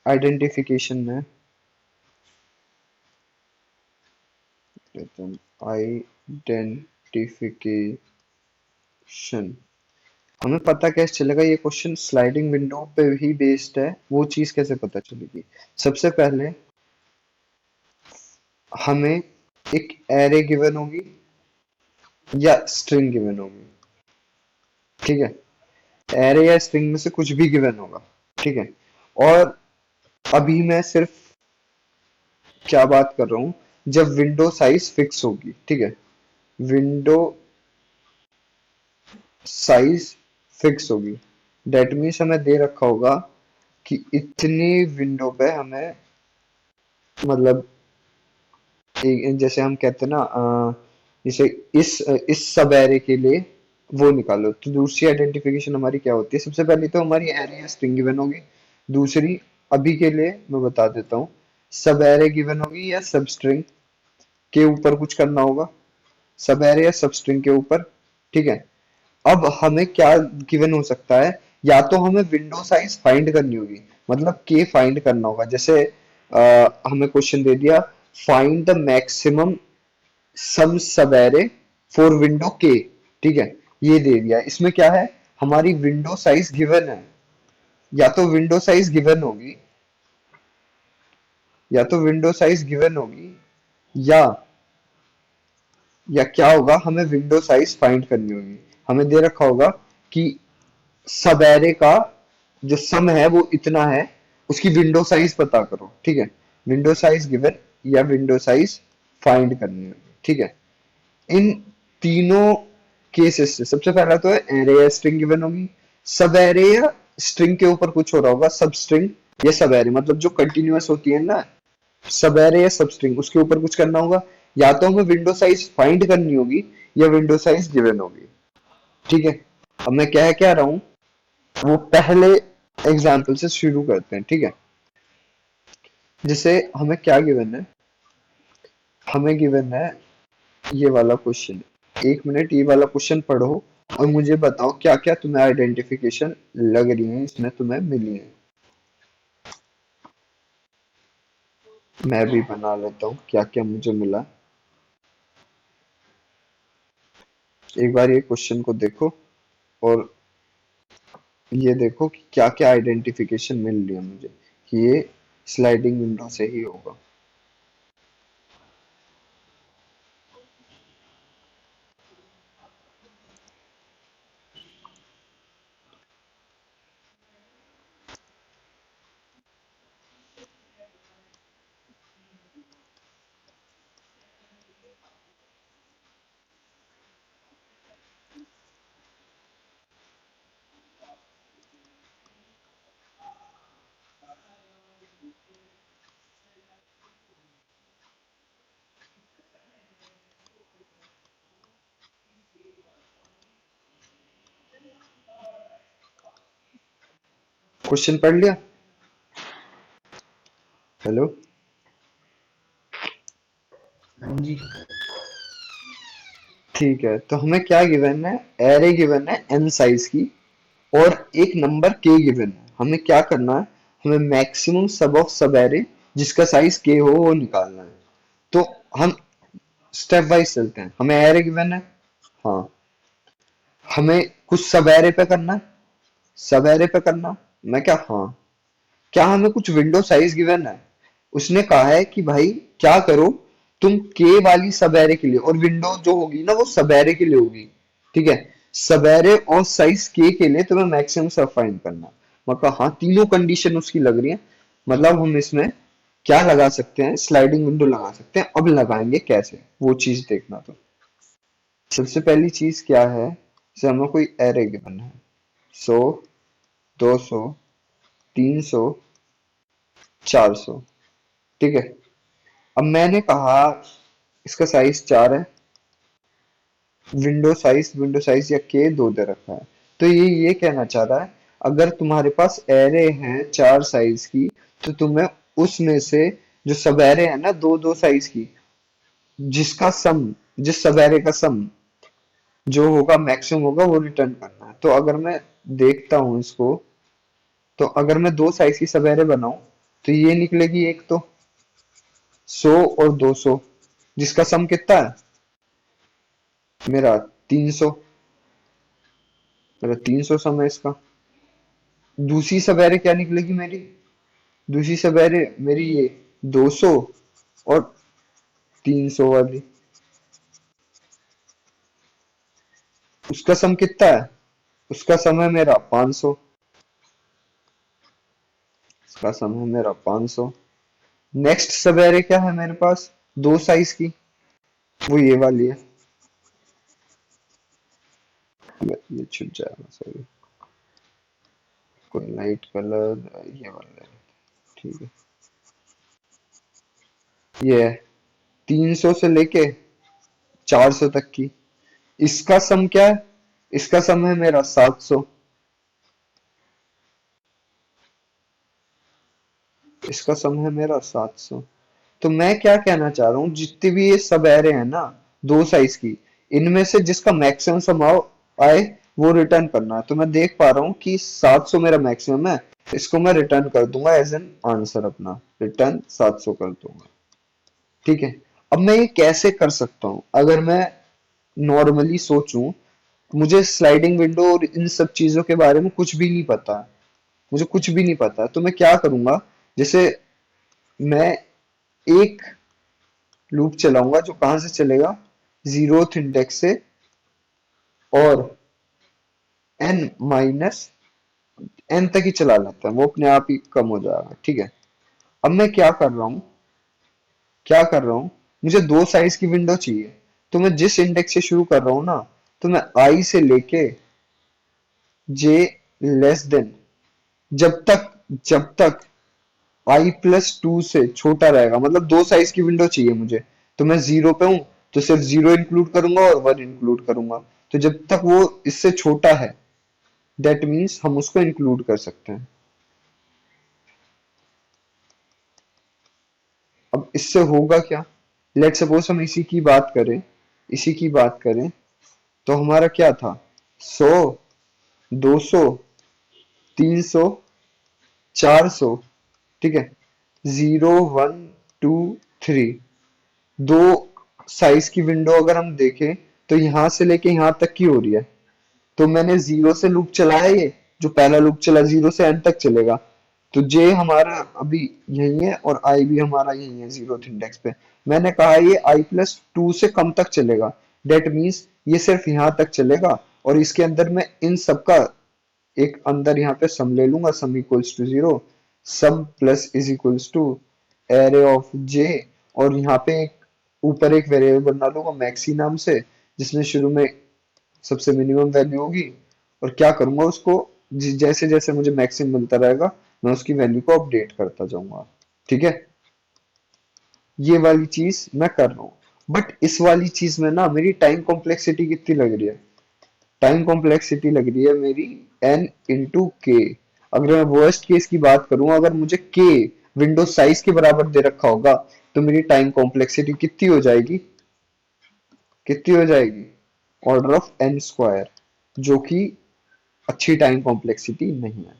Identification में identification हमें पता कैसे चलेगा ये क्वेश्चन स्लाइडिंग विंडो पे ही बेस्ड है, वो चीज कैसे पता चलेगी? सबसे पहले हमें एक एरे गिवन होगी या स्ट्रिंग गिवन होगी, ठीक है? एरे या स्ट्रिंग में से कुछ भी गिवन होगा, ठीक है? और अभी मैं सिर्फ क्या बात कर रहा हूं, जब विंडो साइज फिक्स होगी, ठीक है? विंडो साइज फिक्स होगी, डेट मीन्स हमें दे रखा होगा कि इतनी विंडो पे हमें, मतलब जैसे हम कहते हैं ना, जैसे इस सब एरे के लिए वो निकालो, तो दूसरी आइडेंटिफिकेशन हमारी क्या होती है? सबसे पहले तो हमारी एरे या स्ट्रिंग गिवन होगी। दूसरी, अभी के लिए मैं बता देता हूँ, सब एरे गिवन होगी या सब स्ट्रिंग के ऊपर कुछ करना होगा, सब एरे या सब स्ट्रिंग के ऊपर, ठीक है? अब हमें क्या गिवन हो सकता है? या तो हमें विंडो साइज फाइंड करनी होगी, मतलब के फाइंड करना होगा। जैसे हमें क्वेश्चन दे दिया, फाइंड द मैक्सिमम सम सब एरे फॉर विंडो के, ठीक है? ये दे दिया, इसमें क्या है, हमारी विंडो साइज गिवन है। या तो विंडो साइज गिवन होगी, या तो विंडो साइज गिवन होगी, या क्या होगा, हमें विंडो साइज फाइंड करनी होगी। हमें दे रखा होगा कि सब एरे का जो सम है वो इतना है, उसकी विंडो साइज पता करो, ठीक है? विंडो साइज गिवन या विंडो साइज फाइंड करनी है, ठीक है? इन तीनों केसेस से सबसे पहला तो है एरे या स्ट्रिंग गिवन होगी, सब एरे या स्ट्रिंग के ऊपर कुछ हो रहा होगा, सब स्ट्रिंग या सब एरे, मतलब जो कंटिन्यूअस होती है ना, सब एरे या सब स्ट्रिंग, उसके ऊपर कुछ करना होगा। या तो हमें विंडो साइज फाइंड करनी होगी या विंडो साइज गिवन होगी, ठीक है? अब मैं क्या रहा हूँ, वो पहले एग्जाम्पल से शुरू करते हैं, ठीक है? जैसे हमें क्या गिवन है, हमें गिवन है ये वाला क्वेश्चन। एक मिनट, ये वाला क्वेश्चन पढ़ो और मुझे बताओ क्या क्या तुम्हें आइडेंटिफिकेशन लग रही है, इसमें तुम्हें मिली है। मैं भी बना लेता हूँ क्या क्या मुझे मिला। एक बार ये क्वेश्चन को देखो और ये देखो कि क्या क्या आइडेंटिफिकेशन मिल रही है मुझे, कि ये स्लाइडिंग विंडो से ही होगा। क्वेश्चन पढ़ लिया? हेलो? हाँ जी। ठीक है, तो हमें क्या गिवन है, एरे गिवन है एन साइज की, और एक नंबर के गिवन है। हमें क्या करना है, हमें मैक्सिमम सब ऑफ सब एरे जिसका साइज के हो वो निकालना है। तो हम स्टेप वाइज चलते हैं। हमें एरे गिवन है, हाँ, हमें कुछ सब एरे पे करना है, सब एरे पे करना, मैं क्या, हाँ, क्या हमें कुछ विंडो साइज गिवन है? उसने कहा है कि भाई क्या करो, तुम के वाली सब एरे के लिए, और विंडो जो होगी ना वो सब एरे के लिए होगी, ठीक है? सब एरे और साइज के लिए तुम्हें मैक्सिमम सब फाइंड करना। मतलब हाँ, तीनों कंडीशन उसकी लग रही है। मतलब हम इसमें क्या लगा सकते हैं, स्लाइडिंग विंडो लगा सकते हैं। अब लगाएंगे कैसे, वो चीज देखना। तो सबसे पहली चीज क्या है, जैसे हमें कोई एरे गिवन है, 100, 200, 300, 400, ठीक है? अब मैंने कहा इसका साइज 4 है, विंडो साइज या के दो दे रखा है। तो ये कहना चाह रहा है, अगर तुम्हारे पास एरे है 4 साइज की, तो तुम्हें उसमें से जो सब एरे है ना दो दो साइज की, जिसका सम, जिस सब एरे का सम जो होगा मैक्सिमम होगा वो रिटर्न करना है। तो अगर मैं देखता हूँ इसको, तो अगर मैं दो साइज की सवेरे बनाऊं तो ये निकलेगी एक तो 100 और 200, जिसका सम कितना है मेरा 300। मेरा 300 सम है इसका। दूसरी सवेरे क्या निकलेगी मेरी? दूसरी सवेरे मेरी ये 200 और 300 वाली, उसका सम कितना है? उसका सम है मेरा 500। उसका सम है मेरा 500। नेक्स्ट सवेरे क्या है मेरे पास दो साइज की? वो ये वाली है। ये छुप जाएगा, सॉरी। कोई लाइट कलर ये वाला है, ठीक है। ये है 300 से लेके 400 तक की। इसका सम क्या है? इसका सम है मेरा 700। इसका सम है मेरा 700। तो मैं क्या कहना चाह रहा हूँ, जितनी भी ये सब एरे हैं ना दो साइज की, इनमें से जिसका मैक्सिमम सम आए वो रिटर्न करना है। तो मैं देख पा रहा हूँ कि 700 मेरा मैक्सिमम है। इसको मैं रिटर्न कर दूंगा एज एन आंसर, अपना रिटर्न 700 कर दूंगा। ठीक है। अब मैं ये कैसे कर सकता हूँ? अगर मैं नॉर्मली सोचूं, मुझे स्लाइडिंग विंडो और इन सब चीजों के बारे में कुछ भी नहीं पता है। मुझे कुछ भी नहीं पता है, तो मैं क्या करूंगा? जैसे मैं एक लूप चलाऊंगा जो कहां से चलेगा, जीरोथ इंडेक्स से, और n माइनस n तक ही चला लेता है, वो अपने आप ही कम हो जाएगा। ठीक है। अब मैं क्या कर रहा हूँ, क्या कर रहा हूँ, मुझे दो साइज की विंडो चाहिए। तो मैं जिस इंडेक्स से शुरू कर रहा हूँ ना, तो मैं i से लेके j लेस देन, जब तक i प्लस 2 से छोटा रहेगा, मतलब दो साइज की विंडो चाहिए मुझे। तो मैं जीरो पे हूं तो सिर्फ जीरो इंक्लूड करूंगा और वन इंक्लूड करूंगा। तो जब तक वो इससे छोटा है, दैट मीन्स हम उसको इंक्लूड कर सकते हैं। अब इससे होगा क्या? लेट सपोज हम इसी की बात करें, तो हमारा क्या था? 100, 200, 300, 400। ठीक है। 0, 1, 2, 3, दो साइज की विंडो अगर हम देखें तो यहां से लेके यहां तक की हो रही है। तो मैंने जीरो से लूप चलाया, ये जो पहला लूप चला जीरो से एंड तक चलेगा। तो जे हमारा अभी यही है और आई भी हमारा यही है जीरो इंडेक्स पे। मैंने कहा ये आई प्लस 2 से कम तक चलेगा, डेट मीन्स ये सिर्फ यहाँ तक चलेगा। और इसके अंदर मैं इन सबका एक अंदर यहाँ पे सम ले लूंगा, sum equals to zero. Sum plus is equals to array of j, और यहाँ पे एक ऊपर एक वेरिएबल बना लूंगा मैक्सी नाम से, जिसमें शुरू में सबसे मिनिमम वैल्यू होगी। और क्या करूंगा उसको, जैसे जैसे मुझे मैक्सिमम मिलता रहेगा मैं उसकी वैल्यू को अपडेट करता जाऊंगा। ठीक है। ये वाली चीज मैं कर रहा हूँ। बट इस वाली चीज में ना मेरी टाइम कॉम्प्लेक्सिटी कितनी लग रही है? टाइम कॉम्प्लेक्सिटी लग रही है मेरी n इंटू के। अगर मैं वर्स्ट केस की बात करूं, अगर मुझे k विंडो साइज के बराबर दे रखा होगा, तो मेरी टाइम कॉम्प्लेक्सिटी कितनी हो जाएगी? कितनी हो जाएगी? ऑर्डर ऑफ n स्क्वायर, जो कि अच्छी टाइम कॉम्प्लेक्सिटी नहीं है।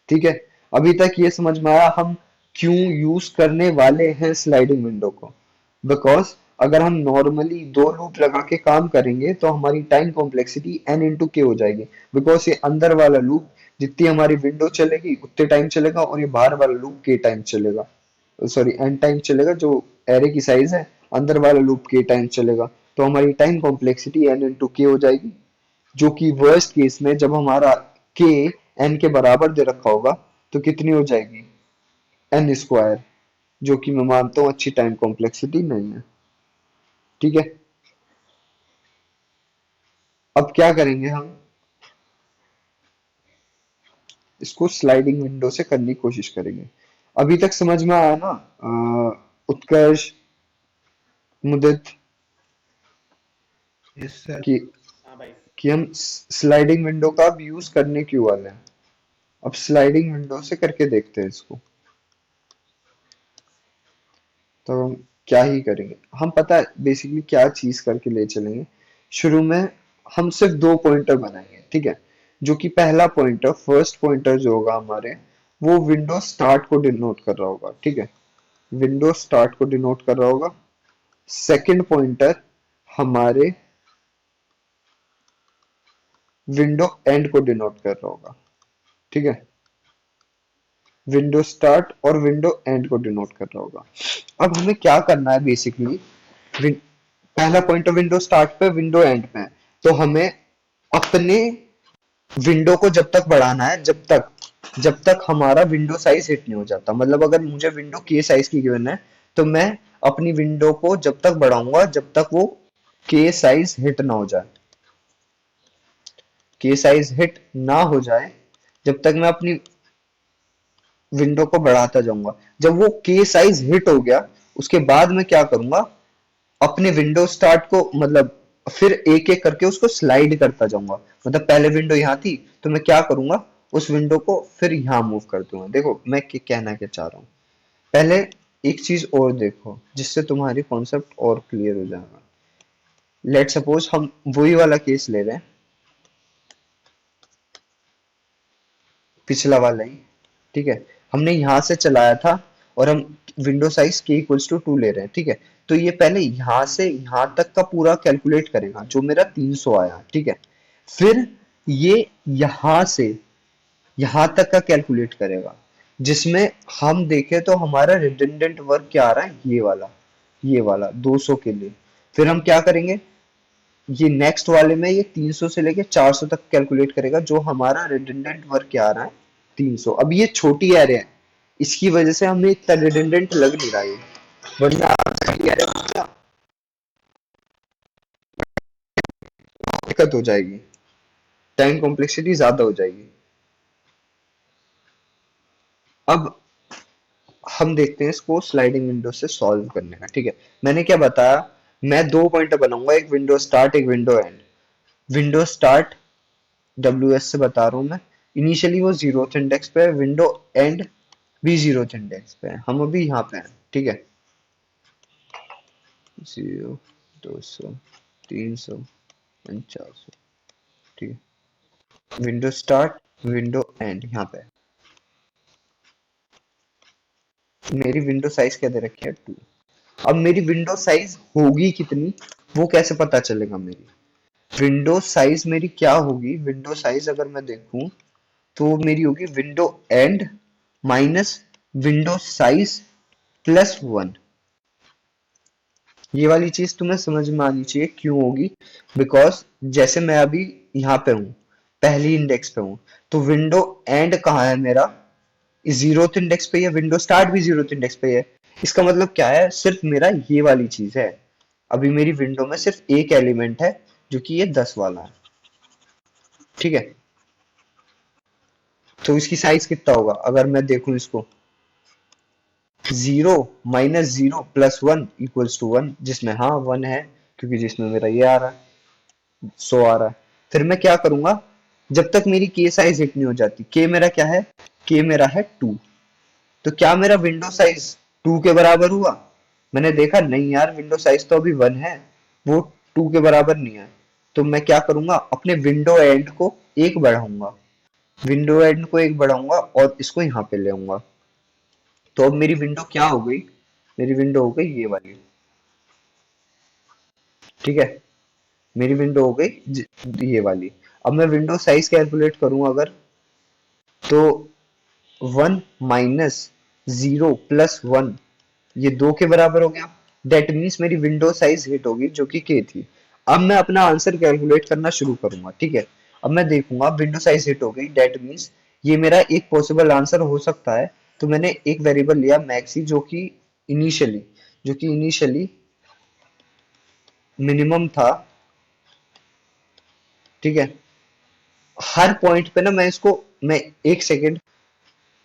ठीक है। अभी तक ये समझ में आया हम क्यों यूज करने वाले हैं स्लाइडिंग विंडो को? बिकॉज अगर हम नॉर्मली दो लूप लगा के काम करेंगे तो हमारी टाइम कॉम्प्लेक्सिटी n इंटू के हो जाएगी। बिकॉज ये अंदर वाला लूप जितनी हमारी विंडो चलेगी उतने टाइम चलेगा, और ये बाहर वाला लूप के टाइम चलेगा, सॉरी एन टाइम चलेगा, जो एरे की साइज है। अंदर वाला लूप के टाइम चलेगा। तो हमारी टाइम कॉम्प्लेक्सिटी n इंटू के हो जाएगी, जो कि वर्स्ट केस में जब हमारा के एन के बराबर दे रखा होगा तो कितनी हो जाएगी? एन स्क्वायर, जो कि मैं मानता हूँ अच्छी टाइम कॉम्प्लेक्सिटी नहीं है। ठीक है। अब क्या करेंगे हम? इसको स्लाइडिंग विंडो से करने की कोशिश करेंगे। अभी तक समझ में आया ना उत्कर्ष, मुदित, यस सर। कि हाँ भाई। हम स्लाइडिंग विंडो का अब यूज करने क्यों वाले हैं? अब स्लाइडिंग विंडो से करके देखते हैं इसको। तो हम क्या ही करेंगे, हम पता है बेसिकली क्या चीज करके ले चलेंगे। शुरू में हम सिर्फ दो पॉइंटर बनाएंगे। ठीक है। जो कि पहला पॉइंटर, फर्स्ट पॉइंटर जो होगा हमारे, वो विंडो स्टार्ट को डिनोट कर रहा होगा, ठीक है, विंडो स्टार्ट को डिनोट कर रहा होगा। सेकंड पॉइंटर हमारे विंडो एंड को डिनोट कर रहा होगा, ठीक है, विंडो स्टार्ट और विंडो एंड को डिनोट कर रहा होगा। अब हमें क्या करना है बेसिकली, पहला पॉइंटर विंडो स्टार्ट पे, विंडो एंड पे है, तो हमें अपने विंडो को जब तक बढ़ाना है, जब तक हमारा विंडो साइज हिट नहीं हो जाता। मतलब अगर मुझे विंडो के साइज की गिवन है, तो मैं अपनी विंडो को जब तक बढ़ाऊंगा जब तक वो के साइज हिट ना हो जाए, के साइज हिट ना हो जाए, जब तक मैं अपनी विंडो को बढ़ाता जाऊंगा। जब वो के साइज हिट हो गया, उसके बाद मैं क्या करूंगा, अपने विंडो स्टार्ट को मतलब फिर एक एक करके उसको स्लाइड करता जाऊंगा। मतलब पहले विंडो यहाँ थी, तो मैं क्या करूंगा, उस विंडो को फिर यहाँ मूव कर दूंगा। देखो मैं कहना क्या चाह रहा हूँ, पहले एक चीज और देखो जिससे तुम्हारी कॉन्सेप्ट और क्लियर हो जाएगा। लेट सपोज हम वही वाला केस ले रहे हैं, पिछला वाला ही, ठीक है, हमने यहाँ से चलाया था और हम विंडो साइज के इक्वल्स टू 2 ले रहे हैं, ठीक है। तो ये पहले यहाँ से यहाँ तक का पूरा कैलकुलेट करेगा जो मेरा 300 आया, ठीक है। फिर ये यहाँ से यहाँ तक का कैलकुलेट करेगा, जिसमें हम देखें तो हमारा रिडंडेंट वर्क क्या आ रहा है, ये वाला 200 के लिए। फिर हम क्या करेंगे, ये नेक्स्ट वाले में ये 300 से लेके 400 तक कैलकुलेट करेगा, जो हमारा रिडंडेंट वर्क क्या आ रहा है, 300। अब ये छोटी एरे है, इसकी वजह से हमें इतना रिडंडेंट लग नहीं रहा है, वरना बड़ी एरे में ना दिक्कत हो जाएगी, टाइम कॉम्प्लेक्सिटी ज्यादा हो जाएगी। अब हम देखते हैं इसको स्लाइडिंग विंडो से सॉल्व करने का, ठीक है। मैंने क्या बताया, मैं दो पॉइंटर बनाऊंगा, एक विंडो स्टार्ट एक window and. Window start W S से बता रहा हूँ मैं, इनिशियली वो जीरोथ इंडेक्स पे है, विंडो एंड भी जीरोथ इंडेक्स पे है। हम अभी यहाँ पे हैं, ठीक है, 0, 200, 300, 400, ठीक है, विंडो स्टार्ट विंडो एंड यहाँ पे है। मेरी विंडो साइज क्या दे रखी है, 2। अब मेरी विंडो साइज होगी कितनी, वो कैसे पता चलेगा, मेरी विंडो साइज मेरी क्या होगी, विंडो साइज अगर मैं देखूं तो मेरी होगी window end minus window size plus 1। ये वाली चीज तुम्हें समझ में आनी चाहिए क्यों होगी, बिकॉज जैसे मैं अभी यहाँ पे हूँ, पहली इंडेक्स पे हूँ, तो विंडो एंड कहाँ है मेरा, जीरोथ इंडेक्स पे है, विंडो स्टार्ट भी जीरोथ इंडेक्स पे है। इसका मतलब क्या है, सिर्फ मेरा ये वाली चीज है, अभी मेरी विंडो में सिर्फ एक एलिमेंट है जो कि ये 10 वाला है, ठीक है। तो इसकी साइज कितना होगा, अगर मैं देखूं इसको, 0 माइनस 0 प्लस 1 इक्वल्स टू 1, जिसमें हाँ 1 है, क्योंकि जिसमें मेरा ये आ रहा है, 100 आ रहा है। फिर मैं क्या करूंगा, जब तक मेरी के साइज हिट नहीं हो जाती, के मेरा क्या है, के मेरा है 2, तो क्या मेरा विंडो साइज 2 के बराबर हुआ, मैंने देखा नहीं यार, विंडो साइज तो अभी 1 है, वो 2 के बराबर नहीं है। तो मैं क्या करूंगा, अपने विंडो एंड को एक बढ़ाऊंगा, विंडो एंड को एक बढ़ाऊंगा और इसको यहाँ पे ले आऊंगा। तो अब मेरी विंडो क्या हो गई, मेरी विंडो हो गई ये वाली, ठीक है, मेरी विंडो हो गई ये वाली। अब मैं विंडो साइज कैलकुलेट करूं अगर, तो 1 माइनस 0 प्लस 1, ये 2 के बराबर हो गया। दैट मीन्स मेरी विंडो साइज हिट होगी जो कि के थी। अब मैं अपना आंसर कैलकुलेट करना शुरू करूंगा, ठीक है। अब मैं देखूंगा विंडो साइज हिट हो गई, दैट मीन्स ये मेरा एक पॉसिबल आंसर हो सकता है। तो मैंने एक वेरिएबल लिया मैक्सी, जो कि इनिशियली मिनिमम था, ठीक है। हर पॉइंट पे ना मैं एक सेकेंड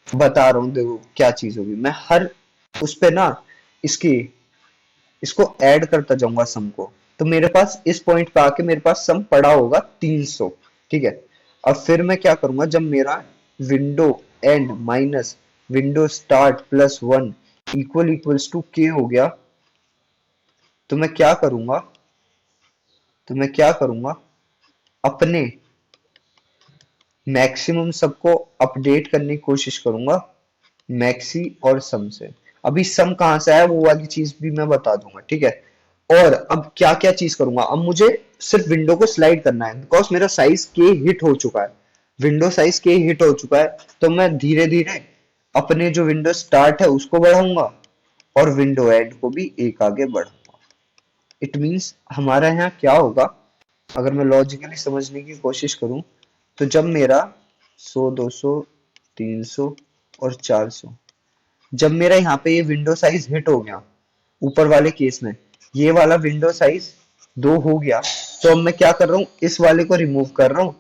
बता रहा हूँ, देखो क्या चीज होगी, मैं हर उस पे ना इसकी इसको ऐड करता जाऊंगा सम को। तो मेरे पास इस पॉइंट पे आके मेरे पास सम पड़ा होगा 300, ठीक है। अब फिर मैं क्या करूंगा, जब मेरा window end minus window start plus 1 equals to k हो गया, तो मैं क्या करूंगा, अपने मैक्सिमम सबको अपडेट करने की कोशिश करूंगा मैक्सी और सम से। अभी सम कहाँ से आया वो वाली चीज भी मैं बता दूंगा, ठीक है। और अब क्या क्या चीज करूंगा, अब मुझे सिर्फ विंडो को स्लाइड करना है बिकॉज मेरा साइज के हिट हो चुका है, विंडो साइज के हिट हो चुका है। तो मैं धीरे धीरे अपने जो विंडो स्टार्ट है उसको बढ़ाऊंगा और विंडो एंड को भी एक आगे बढ़ाऊंगा। इट मीन्स हमारा यहाँ क्या होगा, अगर मैं लॉजिकली समझने की कोशिश करूं, तो जब मेरा 100 200 300 और 400, जब मेरा यहाँ पे ये विंडो साइज हिट हो गया ऊपर वाले केस में, ये वाला विंडो साइज 2 हो गया, तो अब मैं क्या कर रहा हूँ, इस वाले को रिमूव कर रहा हूँ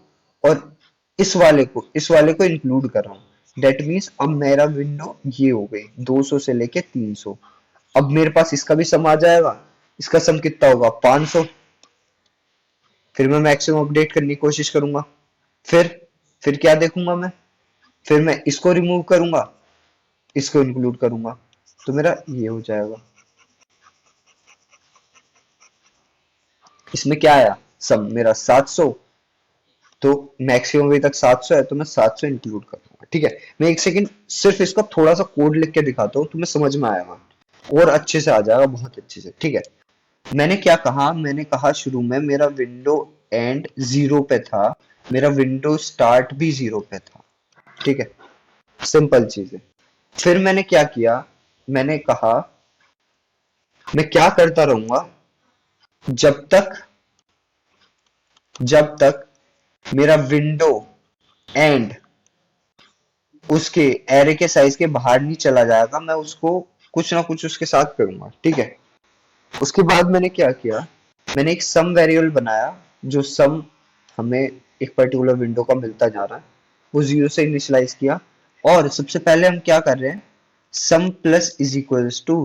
और इस वाले को इंक्लूड कर रहा हूँ। डेट मीन्स अब मेरा विंडो ये हो गई 200 से लेके 300। अब मेरे पास इसका भी सम आ जाएगा, इसका सम कितना होगा 500। फिर मैं मैक्सिमम अपडेट करने की कोशिश करूंगा। फिर फिर क्या देखूंगा मैं, फिर मैं इसको रिमूव करूंगा, इसको इंक्लूड करूंगा, तो मेरा ये हो जाएगा। इसमें क्या आया, सम मेरा 700, तो मैक्सिमम अभी तक 700 है तो मैं 700 इंक्लूड कर दूंगा, ठीक है। मैं एक सेकंड सिर्फ इसका थोड़ा सा कोड लिख के दिखाता हूँ, तुम्हें समझ में आएगा और अच्छे से आ जाएगा, बहुत अच्छे से, ठीक है। मैंने क्या कहा, मैंने कहा शुरू में मेरा विंडो एंड 0 पे था, मेरा विंडो स्टार्ट भी 0 पे था, ठीक है। सिंपल चीज है। फिर मैंने क्या किया, मैंने कहा मैं क्या करता रहूंगा जब तक जब तक मेरा विंडो एंड उसके एरे के साइज के बाहर नहीं चला जाएगा, मैं उसको कुछ ना कुछ उसके साथ करूंगा, ठीक है। उसके बाद मैंने क्या किया, मैंने एक सम वेरिएबल बनाया, जो सम हमें एक पर्टिकुलर विंडो का मिलता जा रहा है, वो 0 से इनिशियलाइज किया। और सबसे पहले हम क्या कर रहे हैं, sum plus is equals to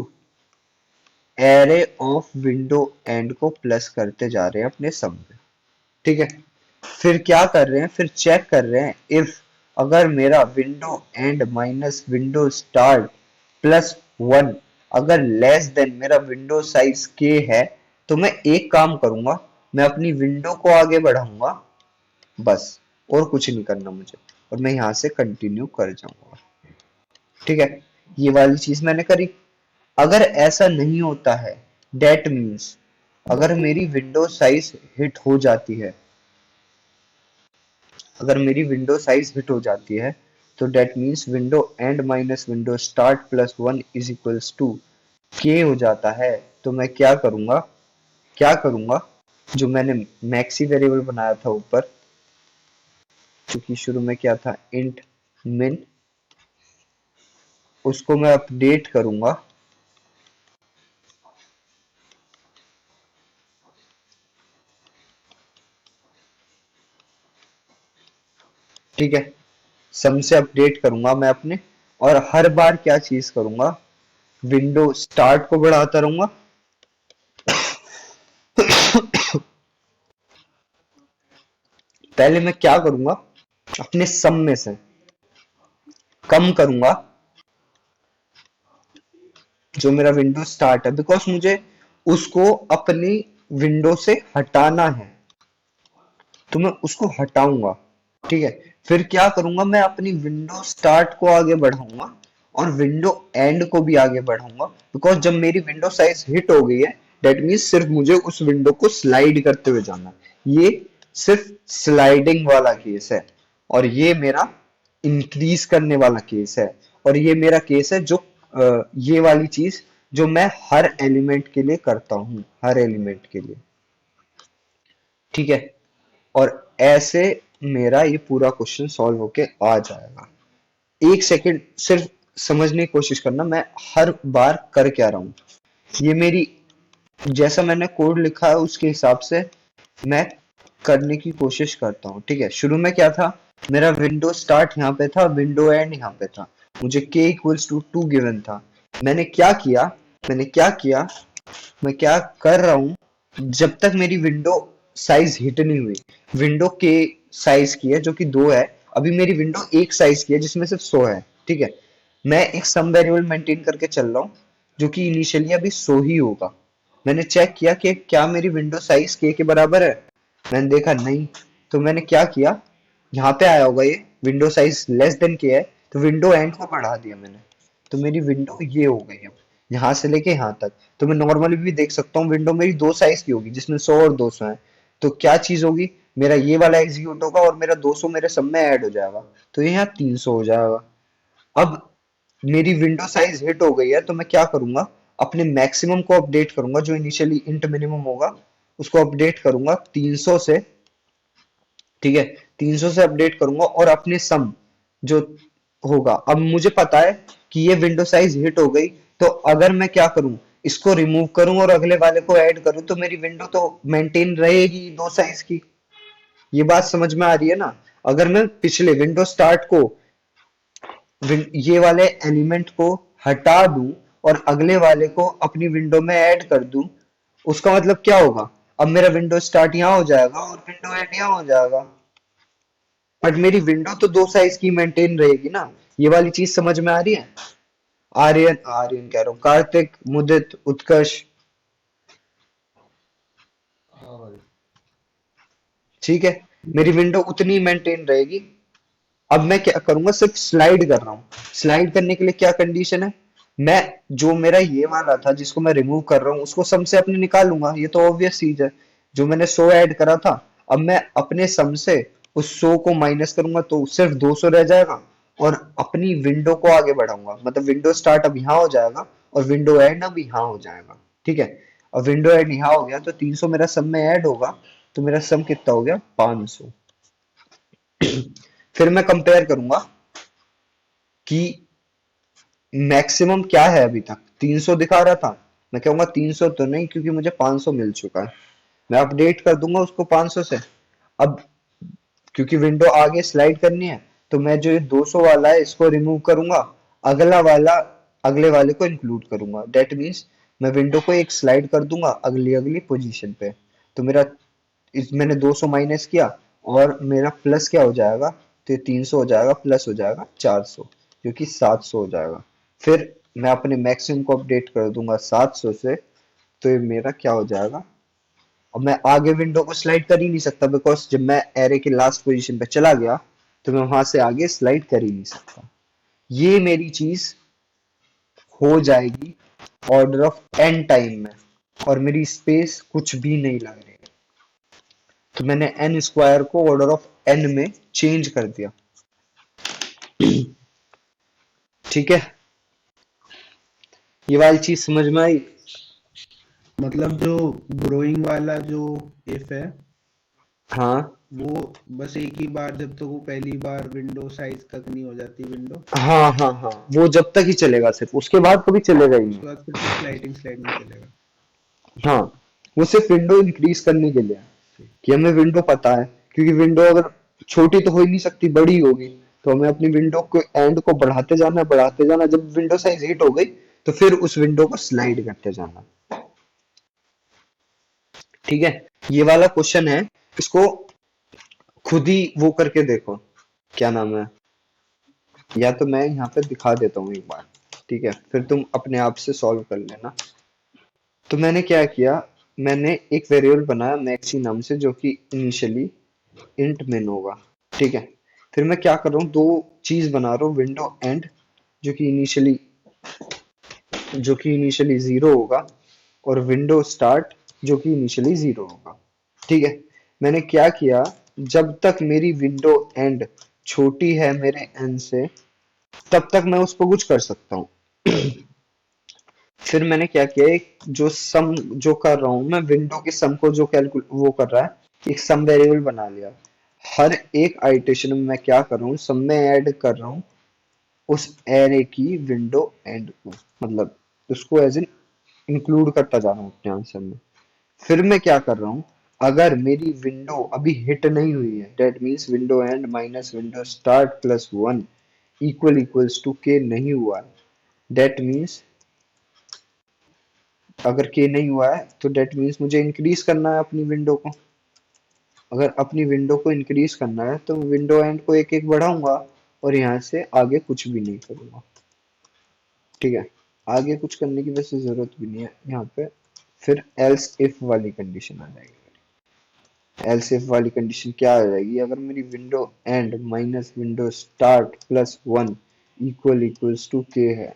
array of window end को प्लस करते जा रहे हैं अपने सम में, ठीक है। फिर क्या कर रहे हैं, फिर चेक कर रहे हैं इफ अगर मेरा window end minus window start plus 1 अगर लेस देन मेरा विंडो साइज के है, तो मैं एक काम करूंगा, मैं अपनी विंडो को आगे बढ़ाऊंगा, बस, और कुछ नहीं करना मुझे, और मैं यहां से कंटिन्यू कर जाऊंगा, ठीक है। ये वाली चीज मैंने करी। अगर ऐसा नहीं होता है, डेट मीन्स अगर मेरी विंडो साइज हिट हो जाती है, अगर मेरी विंडो साइज हिट हो जाती है, तो that means window end minus window start plus 1 is equals to k हो जाता है, तो मैं क्या करूंगा, जो मैंने मैक्सी वेरिएबल बनाया था ऊपर, क्योंकि शुरू में क्या था इंट मिन, उसको मैं अपडेट करूंगा, ठीक है। सम से अपडेट करूंगा मैं अपने, और हर बार क्या चीज करूंगा, विंडो स्टार्ट को बढ़ाता रहूंगा, पहले मैं क्या करूंगा, अपने सम में से कम करूंगा जो मेरा विंडो स्टार्ट है, बिकॉज मुझे उसको अपनी विंडो से हटाना है, तो मैं उसको हटाऊंगा, ठीक है। फिर क्या करूंगा, मैं अपनी विंडो स्टार्ट को आगे बढ़ाऊंगा और विंडो एंड को भी आगे बढ़ाऊंगा, बिकॉज जब मेरी विंडो साइज हिट हो गई है, डेट मीन्स सिर्फ मुझे उस विंडो को स्लाइड करते हुए जाना है। ये सिर्फ स्लाइडिंग वाला केस है, और ये मेरा इंक्रीज करने वाला केस है, और ये मेरा केस है जो ये वाली चीज जो मैं हर एलिमेंट के लिए करता हूँ, हर एलिमेंट के लिए, ठीक है। और ऐसे मेरा ये पूरा क्वेश्चन सॉल्व होके आ जाएगा। एक सेकंड सिर्फ समझने की कोशिश करना, मैं हर बार कर क्या रहा हूँ, ये मेरी जैसा मैंने कोड लिखा है उसके हिसाब से मैं करने की कोशिश करता हूँ, ठीक है। शुरू में क्या था, मेरा विंडो स्टार्ट यहाँ पे था, विंडो एंड यहाँ पे था, मुझे k इक्वल्स टू 2 गिवन था। मैंने क्या किया, मैंने क्या किया मैं क्या कर रहा हूँ, जब तक मेरी विंडो साइज हिट नहीं हुई, विंडो के साइज की है जो कि 2 है, अभी मेरी विंडो एक साइज की है जिसमें सिर्फ 100 है, ठीक है। मैं एक सम वेरिएबल मेंटेन करके चल रहा हूँ जो कि इनिशियली अभी 100 ही होगा। मैंने चेक किया कि क्या मेरी विंडो साइज के बराबर है, मैंने देखा नहीं, तो मैंने क्या किया, यहाँ पे आया होगा ये विंडो साइज लेस देन के है, तो विंडो एंड को बढ़ा दिया मैंने, तो मेरी विंडो ये हो गई अब यहाँ से लेके यहाँ तक। तो मैं नॉर्मली भी देख सकता हूँ विंडो मेरी दो साइज की होगी जिसमें 100 और 200 है। तो क्या चीज होगी, मेरा ये वाला एग्जीक्यूट होगा और मेरा 200 मेरे सब में ऐड हो जाएगा, तो ये यहाँ 300 हो जाएगा। अब मेरी विंडो साइज हिट हो गई है, तो मैं क्या करूंगा, अपने मैक्सिमम को अपडेट करूंगा, जो इनिशियली इंट मिनिमम होगा उसको अपडेट करूंगा 300 से। ठीक है, 300 से अपडेट करूंगा और अपने सम जो होगा, अब मुझे पता है कि ये विंडो साइज हिट हो गई, तो अगर मैं क्या करूं, इसको रिमूव करूं और अगले वाले को ऐड करूं, तो मेरी विंडो तो मेंटेन रहेगी दो साइज की। ये बात समझ में आ रही है ना। अगर मैं पिछले विंडो स्टार्ट को ये वाले एलिमेंट को हटा दूं और अगले वाले को अपनी विंडो में ऐड कर दूं, उसका मतलब क्या होगा, अब मेरा विंडो स्टार्ट यहाँ हो जाएगा और विंडो एंड यहाँ हो जाएगा, बट मेरी विंडो तो दो साइज की मेंटेन रहेगी ना। ये वाली चीज समझ में आ रही है। आर्यन आर्यन कह रहा हूँ, कार्तिक, मुदित, उत्कर्ष, हाँ भाई। ठीक है, मेरी विंडो उतनी मेंटेन रहेगी। अब मैं क्या करूंगा, सिर्फ स्लाइड कर रहा हूँ। स्लाइड करने के लिए क्या कंडीशन है, मैं जो मेरा ये वाला था जिसको मैं रिमूव कर रहा हूँ उसको सम से अपने निकालूंगा, ये तो ऑब्वियस चीज है। जो मैंने 100 ऐड करा था, अब मैं अपने सम से उस 100 को माइनस करूंगा तो सिर्फ 200 रह जाएगा, और अपनी विंडो को आगे बढ़ाऊंगा, मतलब विंडो स्टार्ट अब यहाँ हो जाएगा और विंडो एंड अब यहाँ हो जाएगा। ठीक है, अब विंडो एंड यहाँ हो गया तो 300 मेरा सम में ऐड होगा, तो मेरा सम कितना हो गया, 500। फिर मैं कंपेयर करूंगा कि मैक्सिमम क्या है, अभी तक 300 दिखा रहा था, मैं कहूंगा 300 तो नहीं क्योंकि मुझे 500 मिल चुका है, मैं अपडेट कर दूंगा उसको 500 से। अब क्योंकि विंडो आगे स्लाइड करनी है, तो मैं जो ये 200 वाला है इसको रिमूव करूंगा, अगला वाला अगले वाले को इंक्लूड करूंगा, डेट मीन्स मैं विंडो को एक स्लाइड कर दूंगा अगली अगली पोजीशन पे। तो मेरा इस मैंने 200 माइनस किया और मेरा प्लस क्या हो जाएगा, तो ये 300 हो जाएगा, प्लस हो जाएगा 400, जो कि 700 हो जाएगा। फिर मैं अपने मैक्सिमम को अपडेट कर दूंगा 700 से, तो ये मेरा क्या हो जाएगा, अब मैं आगे विंडो को स्लाइड कर ही नहीं सकता, बिकॉज जब मैं एरे के लास्ट पोजीशन पे चला गया तो मैं वहां से आगे स्लाइड कर ही नहीं सकता। ये मेरी चीज हो जाएगी ऑर्डर ऑफ एन टाइम में, और मेरी स्पेस कुछ भी नहीं लग रही है। तो मैंने एन स्क्वायर को ऑर्डर ऑफ एन में चेंज कर दिया। ठीक है, ये वाली चीज समझ में आई। मतलब जो ग्रोइंग वाला जो इफ है, हाँ वो बस एक ही बार, जब तक वो पहली बार विंडो साइज तक नहीं हो जाती विंडो, हाँ हाँ हाँ, वो जब तक ही चलेगा, सिर्फ उसके बाद कभी चलेगा ही नहीं। उसके बाद फिर से स्लाइडिंग स्लाइडिंग चलेगा। हाँ, वो सिर्फ विंडो इंक्रीज करने के लिए है, ठीक। कि हमें विंडो पता है, क्योंकि विंडो अगर छोटी तो हो ही नहीं सकती, बड़ी होगी, तो हमें अपनी विंडो को एंड को बढ़ाते जाना है, बढ़ाते जाना, जब विंडो साइज हिट हो गई तो फिर उस विंडो को स्लाइड करते जाना। ठीक है, ये वाला क्वेश्चन है, इसको खुद ही वो करके देखो, क्या नाम है, या तो मैं यहाँ पे दिखा देता हूँ एक बार, ठीक है, फिर तुम अपने आप से सॉल्व कर लेना। तो मैंने क्या किया, मैंने एक वेरिएबल बनाया मैक्सी नाम से, जो कि इनिशियली इंट min होगा। ठीक है, फिर मैं क्या कर रहा हूँ, दो चीज बना रहा हूँ, विंडो एंड जो कि इनिशियली जीरो होगा, और विंडो स्टार्ट जो कि इनिशियली जीरो होगा। ठीक है, मैंने क्या किया, जब तक मेरी विंडो एंड छोटी है मेरे एन से, तब तक मैं उस पर कुछ कर सकता हूँ। फिर मैंने क्या किया, एक जो सम जो कर रहा हूँ मैं, विंडो के सम को जो कैलकुल वो कर रहा है, एक सम वेरिएबल बना लिया। हर एक आइटेशन में मैं क्या कर रहा हूँ, सम में ऐड कर रहा हूँ उस एरे की विंडो एंड को, मतलब उसको एज इन इंक्लूड करता जा रहा हूँ अपने आंसर में। फिर मैं क्या कर रहा हूँ, अगर मेरी विंडो अभी हिट नहीं हुई है, that means window end minus window start plus one equals to k नहीं हुआ है, डेट मीन्स अगर के नहीं हुआ है तो डेट मीन्स मुझे इंक्रीज करना है अपनी विंडो को। अगर अपनी विंडो को इंक्रीज करना है तो विंडो एंड को एक एक बढ़ाऊंगा और यहाँ से आगे कुछ भी नहीं करूंगा। ठीक है, आगे कुछ करने की वैसे जरूरत भी नहीं है यहाँ पे। फिर एल्स इफ वाली कंडीशन आ जाएगी। एल्स इफ वाली कंडीशन क्या आ जाएगी, अगर मेरी window end minus window start plus one equals to k है,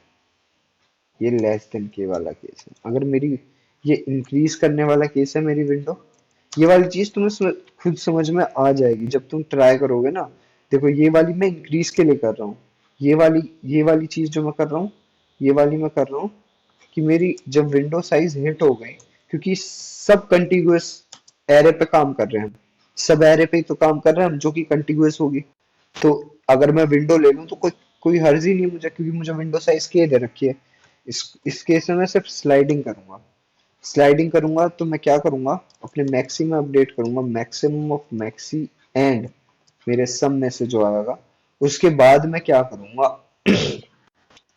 ये लेस देन के वाला केस है। अगर मेरी ये इंक्रीज करने वाला केस है मेरी विंडो, ये वाली चीज तुम्हें खुद समझ में आ जाएगी जब तुम ट्राई करोगे ना। देखो ये वाली मैं इंक्रीज के लिए कर रहा हूँ, ये वाली चीज जो मैं कर रहा हूँ, ये वाली मैं कर रहा हूँ कि मेरी जब विंडो साइज हिट हो गई, क्योंकि सब कंटिन्यूअस एरे पे काम कर रहे हैं हम, सब एरे पे ही तो काम कर रहे हैं हम जो कि कंटिन्यूअस होगी। तो अगर मैं विंडो ले लूं तो कोई कोई हर्ज ही नहीं मुझे, क्योंकि मुझे विंडो साइज के दे रखी है। इस केस में मैं सिर्फ स्लाइडिंग करूंगा। स्लाइडिंग करूंगा तो मैं क्या करूंगा, अपने मैक्सी में अपडेट करूंगा, मैक्सिमम ऑफ मैक्सी एंड मेरे सम में से जो आएगा, उसके बाद मैं क्या करूंगा,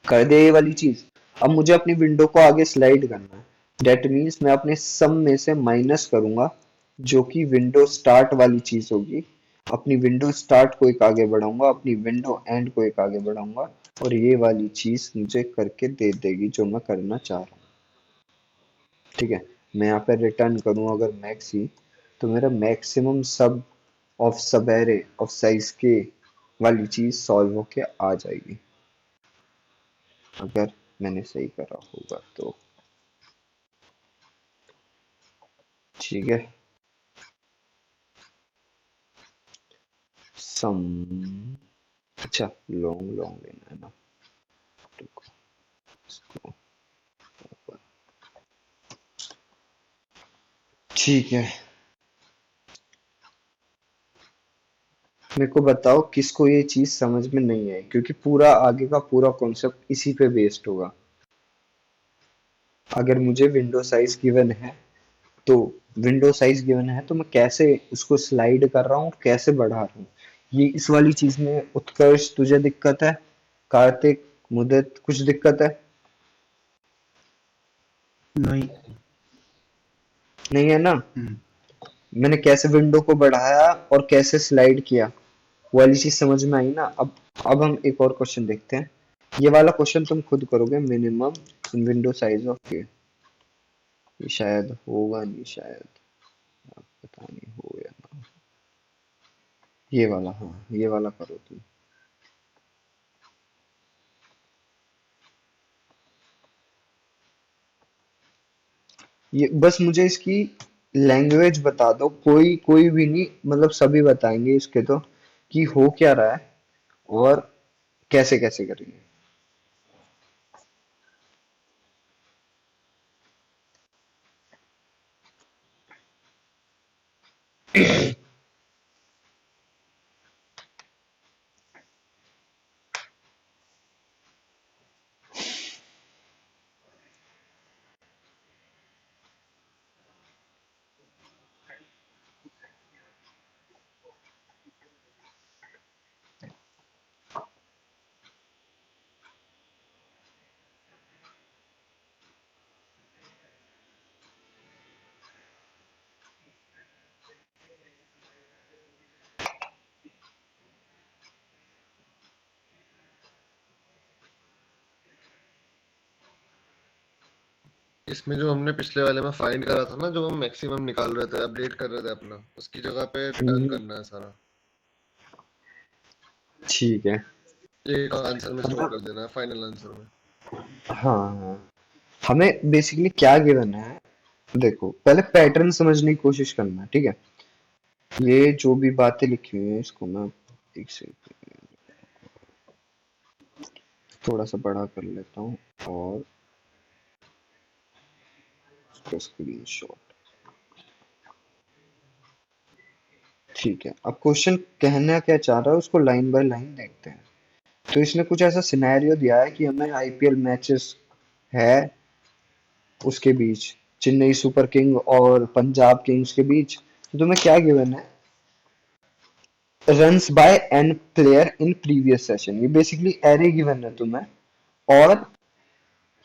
कर दे ये वाली चीज। अब मुझे अपनी विंडो को आगे स्लाइड करना है, डेट मीन्स मैं अपने सम में से माइनस करूंगा जो कि विंडो स्टार्ट वाली चीज होगी। अपनी विंडो स्टार्ट को एक आगे बढ़ाऊंगा, अपनी विंडो एंड को एक आगे बढ़ाऊंगा, और ये वाली चीज मुझे करके दे देगी जो मैं करना चाह रहा हूँ। ठीक है, मैं यहाँ पे रिटर्न करूँ अगर मैक्स ही, तो मेरा मैक्सिमम सब ऑफ सब एरे ऑफ साइज के वाली चीज सॉल्व होके आ जाएगी, अगर मैंने सही करा होगा तो। ठीक है, सम, अच्छा लॉन्ग लॉन्ग लेना है ना, रुको, इसको ऊपर। ठीक है, मेरे को बताओ किसको ये चीज समझ में नहीं आई, क्योंकि पूरा आगे का पूरा कॉन्सेप्ट इसी पे बेस्ड होगा। अगर मुझे विंडो साइज गिवन है, तो विंडो साइज गिवन है तो मैं कैसे उसको स्लाइड कर रहा हूँ, कैसे बढ़ा रहा हूँ, ये इस वाली चीज में उत्कर्ष तुझे दिक्कत है, कार्तिक मुदत कुछ दिक्कत है? नहीं। नहीं है ना? हम्म। मैंने कैसे विंडो को बढ़ाया और कैसे स्लाइड किया, वो वाली चीज समझ में आई ना। अब हम एक और क्वेश्चन देखते हैं। ये वाला क्वेश्चन तुम खुद करोगे, मिनिमम विंडो साइज ऑफ के, ये शायद होगा नहीं, शायद, अब पता नहीं हो या ना। ये वाला, हाँ ये वाला करो तुम। ये बस मुझे इसकी लैंग्वेज बता दो, कोई कोई भी नहीं, मतलब सभी बताएंगे इसके तो, कि हो क्या रहा है और कैसे कैसे करेंगे। इसमें जो हमने पिछले वाले में फाइंड करा था ना, जो हम मैक्सिमम निकाल रहे थे, अपडेट कर रहे थे अपना, उसकी जगह पे रिटर्न हम्म, करना है सारा। ठीक है। एक आंसर में स्टोर हमें, कर देना है, फाइनल आंसर में। हाँ हमें बेसिकली क्या गिवन है, देखो पहले पैटर्न समझने की कोशिश करना है, ठीक है। ये जो भी बातें लिखी हुई है इसको मैं एक से थोड़ा सा बड़ा कर लेता हूँ और उसका स्क्रीनशॉट। ठीक है, अब क्वेश्चन कहना क्या चाह रहा है उसको लाइन बाय लाइन देखते हैं। तो इसने कुछ ऐसा सिनेरियो दिया है कि हमें आईपीएल मैचेस है, उसके बीच चेन्नई सुपर किंग और पंजाब किंग्स के बीच, तो तुम्हें क्या गिवन है, runs by an player in previous session, ये बेसिकली एरे गिवन है तुम्हें, और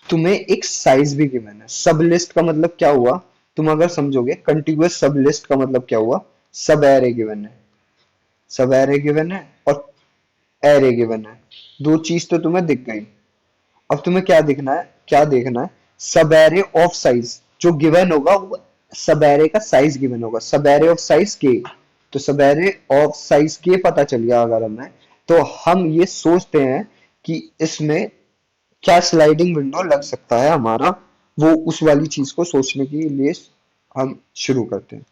तुम्हें एक साइज भी गिवन है। सब लिस्ट का मतलब क्या हुआ, तुम अगर समझोगे कंटिन्यूअस सब लिस्ट का मतलब क्या हुआ, सब एरे गिवन है, सब एरे गिवन है और एरे गिवन है, दो चीज तो तुम्हें दिख गई। अब तुम्हें क्या दिखना है, क्या देखना है, सब एरे ऑफ साइज जो गिवन होगा वो सब एरे का साइज गिवन होगा, सब एरे ऑफ साइज के। तो सब एरे ऑफ साइज के पता चल गया अगर हमें, तो हम ये सोचते हैं कि इसमें क्या स्लाइडिंग विंडो लग सकता है हमारा, वो उस वाली चीज को सोचने के लिए हम शुरू करते हैं।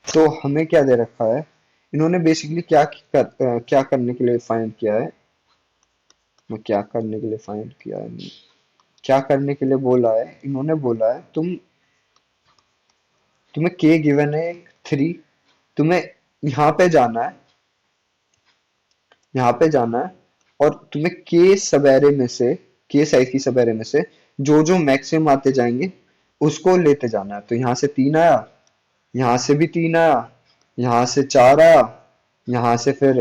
तो हमें क्या दे रखा है, इन्होंने बेसिकली क्या करने के लिए फाइंड किया है, मैं क्या करने के लिए फाइंड किया है, क्या करने के लिए बोला है, इन्होंने बोला है तुम्हें के गिवन है 3, तुम्हें यहाँ पे जाना है, यहाँ पे जाना है, और तुम्हें के सबेरे में से, के साइज की सबेरे में से जो जो मैक्सिमम आते जाएंगे उसको लेते जाना है। तो यहाँ से 3 आया, यहाँ से भी 3 आया, यहाँ से 4 आया, यहाँ से फिर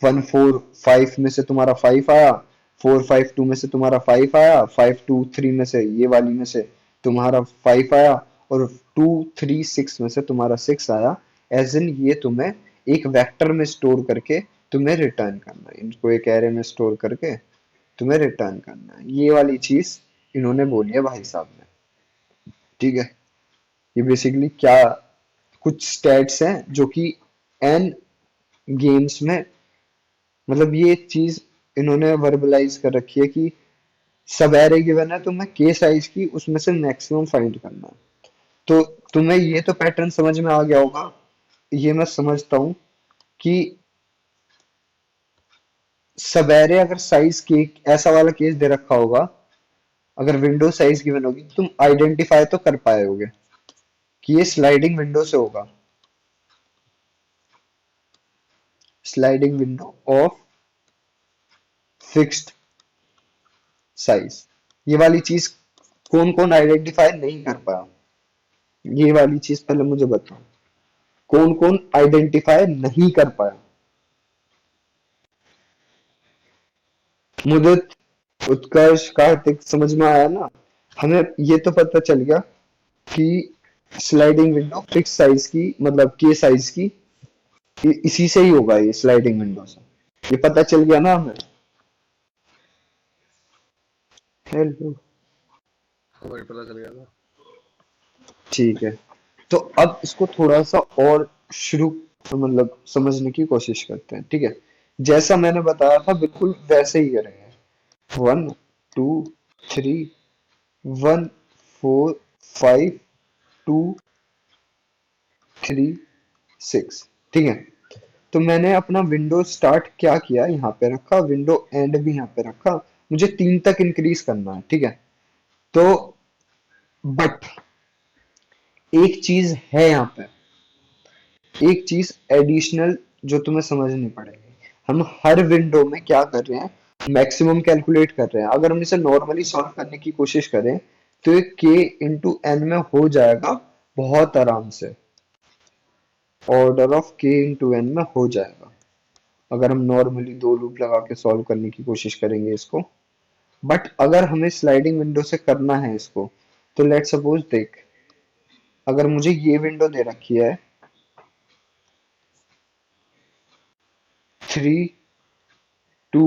1 4 5 में से तुम्हारा 5 आया, 4 5 2 में से तुम्हारा 5 आया, 5 2 3 में से ये वाली में से तुम्हारा 5 आया, और 2 3 6 में से तुम्हारा 6 आया। एज इन ये तुम्हें एक वेक्टर में स्टोर करके तुम्हें रिटर्न करना है, इनको एक एरे में स्टोर करके तुम्हें रिटर्न करना है, ये वाली चीज इन्होंने बोली है भाई साहब ने। ठीक है, ये बेसिकली क्या कुछ स्टैट्स हैं जो कि एन गेम्स में, मतलब ये चीज इन्होंने वर्बलाइज कर रखी है कि सब एरे गिवन है, तुम्हें के साइज की उसमें से मैक्सिमम फाइंड करना है। तो तुम्हें ये तो पैटर्न समझ में आ गया होगा, ये मैं समझता हूँ कि सब एरे अगर साइज के ऐसा वाला केस दे रखा होगा, अगर विंडो साइज गिवन होगी तुम आइडेंटिफाई तो कर पाए होगे कि ये स्लाइडिंग विंडो से होगा, sliding window of fixed size. ये वाली चीज कौन कौन आइडेंटिफाई नहीं कर पाया, ये वाली चीज पहले मुझे बताओ, कौन कौन आइडेंटिफाई नहीं कर पाया। मुदित, उत्कर्ष, कार्तिक, समझ में आया ना। हमें ये तो पता चल गया कि स्लाइडिंग विंडो फिक्स साइज की, मतलब के साइज की, इसी से ही होगा, ये स्लाइडिंग विंडो से, ये पता चल गया ना हमें। हेलो, हाँ भाई पता चल गया था। ठीक है। तो अब इसको थोड़ा सा और शुरू, मतलब समझने की कोशिश करते हैं। ठीक है, जैसा मैंने बताया था बिल्कुल वैसे ही करेंगे। 1 2 3 1 4 5 2 3 6। ठीक है, तो मैंने अपना विंडो स्टार्ट क्या किया, यहाँ पे रखा, विंडो एंड भी यहाँ पे रखा, मुझे 3 तक इंक्रीज करना है। ठीक है, तो बट एक चीज है यहाँ पे, एक चीज एडिशनल जो तुम्हें समझनी पड़ेगी। हम हर विंडो में क्या कर रहे हैं, मैक्सिमम कैलकुलेट कर रहे हैं। अगर हम इसे नॉर्मली सॉल्व करने की कोशिश करें तो ये k इंटू एन में हो जाएगा बहुत आराम से, order of k into n में हो जाएगा अगर हम नॉर्मली दो लूप लगा के सॉल्व करने की कोशिश करेंगे इसको। बट अगर हमें स्लाइडिंग विंडो से करना है इसको, तो लेट सपोज देख, अगर मुझे ये विंडो दे रखी है 3 2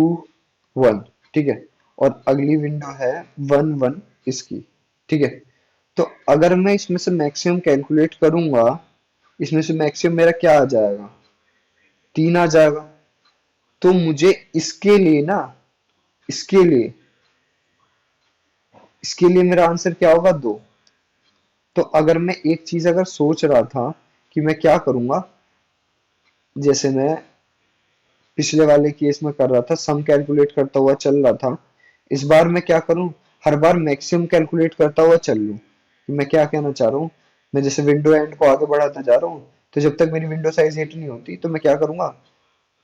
1, ठीक है, और अगली विंडो है 1 1 इसकी। ठीक है, तो अगर मैं इसमें से मैक्सिमम कैलकुलेट करूंगा, इसमें से मैक्सिमम मेरा क्या आ जाएगा, 3 आ जाएगा। तो मुझे इसके लिए ना, इसके लिए इसके लिए मेरा आंसर क्या होगा, 2। तो अगर मैं एक चीज अगर सोच रहा था कि मैं क्या करूंगा, जैसे मैं पिछले वाले केस में कर रहा था, सम कैलकुलेट करता हुआ चल रहा था, इस बार मैं क्या करूं, हर बार मैक्सिमम कैलकुलेट करता हुआ चल लूं। तो मैं क्या कहना चाह रहा हूँ, मैं जैसे विंडो एंड को आगे बढ़ाता जा रहा हूँ, तो जब तक मेरी विंडो साइज हिट नहीं होती तो मैं क्या करूंगा,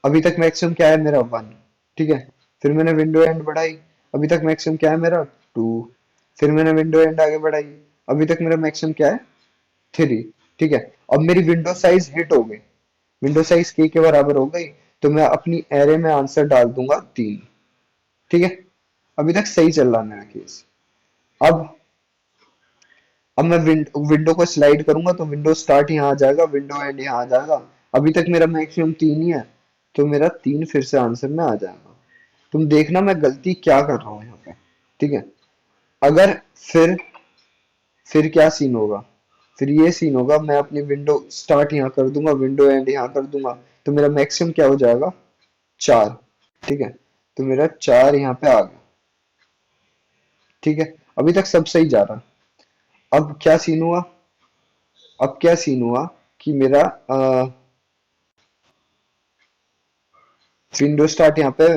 अभी तक मैक्सिमम क्या है मेरा 1। ठीक है, फिर मैंने विंडो एंड बढ़ाई, अभी तक मैक्सिमम क्या है मेरा 2। फिर मैंने विंडो एंड आगे बढ़ाई, अभी तक मेरा मैक्सिमम क्या है 3। ठीक है, अब मेरी विंडो साइज हिट हो गई, विंडो साइज के बराबर हो गई, तो मैं अपनी एरे में आंसर डाल दूंगा 3। ठीक है, अभी तक सही चल रहा है मेरा केस। अब अब मैं विंडो को स्लाइड करूंगा तो विंडो स्टार्ट यहाँ आ जाएगा, विंडो एंड यहाँ आ जाएगा, अभी तक मेरा मैक्सिमम 3 ही है, तो मेरा 3 फिर से आंसर में आ जाएगा। तुम देखना मैं गलती क्या कर रहा हूँ यहाँ पे। ठीक है, अगर फिर क्या सीन होगा, फिर ये सीन होगा, मैं अपनी विंडो स्टार्ट यहाँ कर दूंगा, विंडो एंड यहाँ कर दूंगा, तो मेरा मैक्सिमम क्या हो जाएगा, 4। ठीक है, तो मेरा 4 यहाँ पे आ गया। ठीक है, अभी तक सब सही जा रहा। अब क्या सीन हुआ, अब क्या सीन हुआ कि मेरा विंडो स्टार्ट यहाँ पे,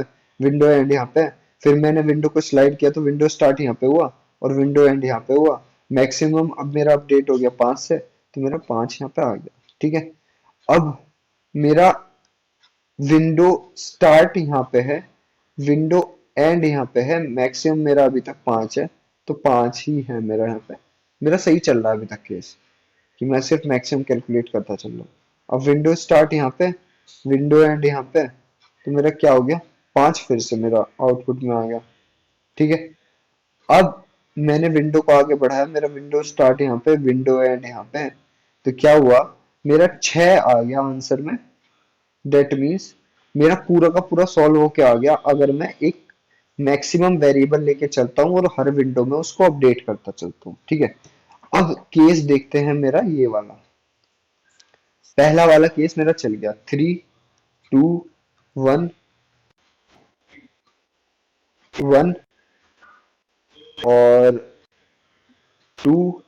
विंडो एंड यहाँ पे, फिर मैंने विंडो को स्लाइड किया तो विंडो स्टार्ट यहाँ पे हुआ और विंडो एंड यहाँ पे हुआ। मैक्सिमम अब मेरा अपडेट हो गया 5 से, तो मेरा 5 यहाँ पे आ गया। ठीक है, अब मेरा विंडो स्टार्ट यहाँ पे है, विंडो एंड यहाँ पे है, मैक्सिमम मेरा अभी तक 5 है, तो 5 ही है मेरा यहाँ पे। मेरा सही चल रहा है अभी तक केस, कि मैं सिर्फ मैक्सिमम कैलकुलेट करता चल रहा हूँ। अब विंडो स्टार्ट यहाँ पे, विंडो एंड यहाँ पे, तो मेरा क्या हो गया, 5 फिर से मेरा आउटपुट में आ गया। ठीक है, अब मैंने विंडो को आगे बढ़ाया, मेरा विंडो स्टार्ट यहाँ पे, विंडो एंड यहाँ पे, तो क्या हुआ, मेरा 6 आ गया आंसर में। दैट मीन्स मेरा पूरा का पूरा सॉल्व होके आ गया, अगर मैं एक मैक्सिमम वेरिएबल लेके चलता हूँ और हर विंडो में उसको अपडेट करता चलता हूँ। ठीक है, अब केस देखते हैं मेरा ये वाला, पहला वाला केस मेरा चल गया, 3 2 1 1 और 2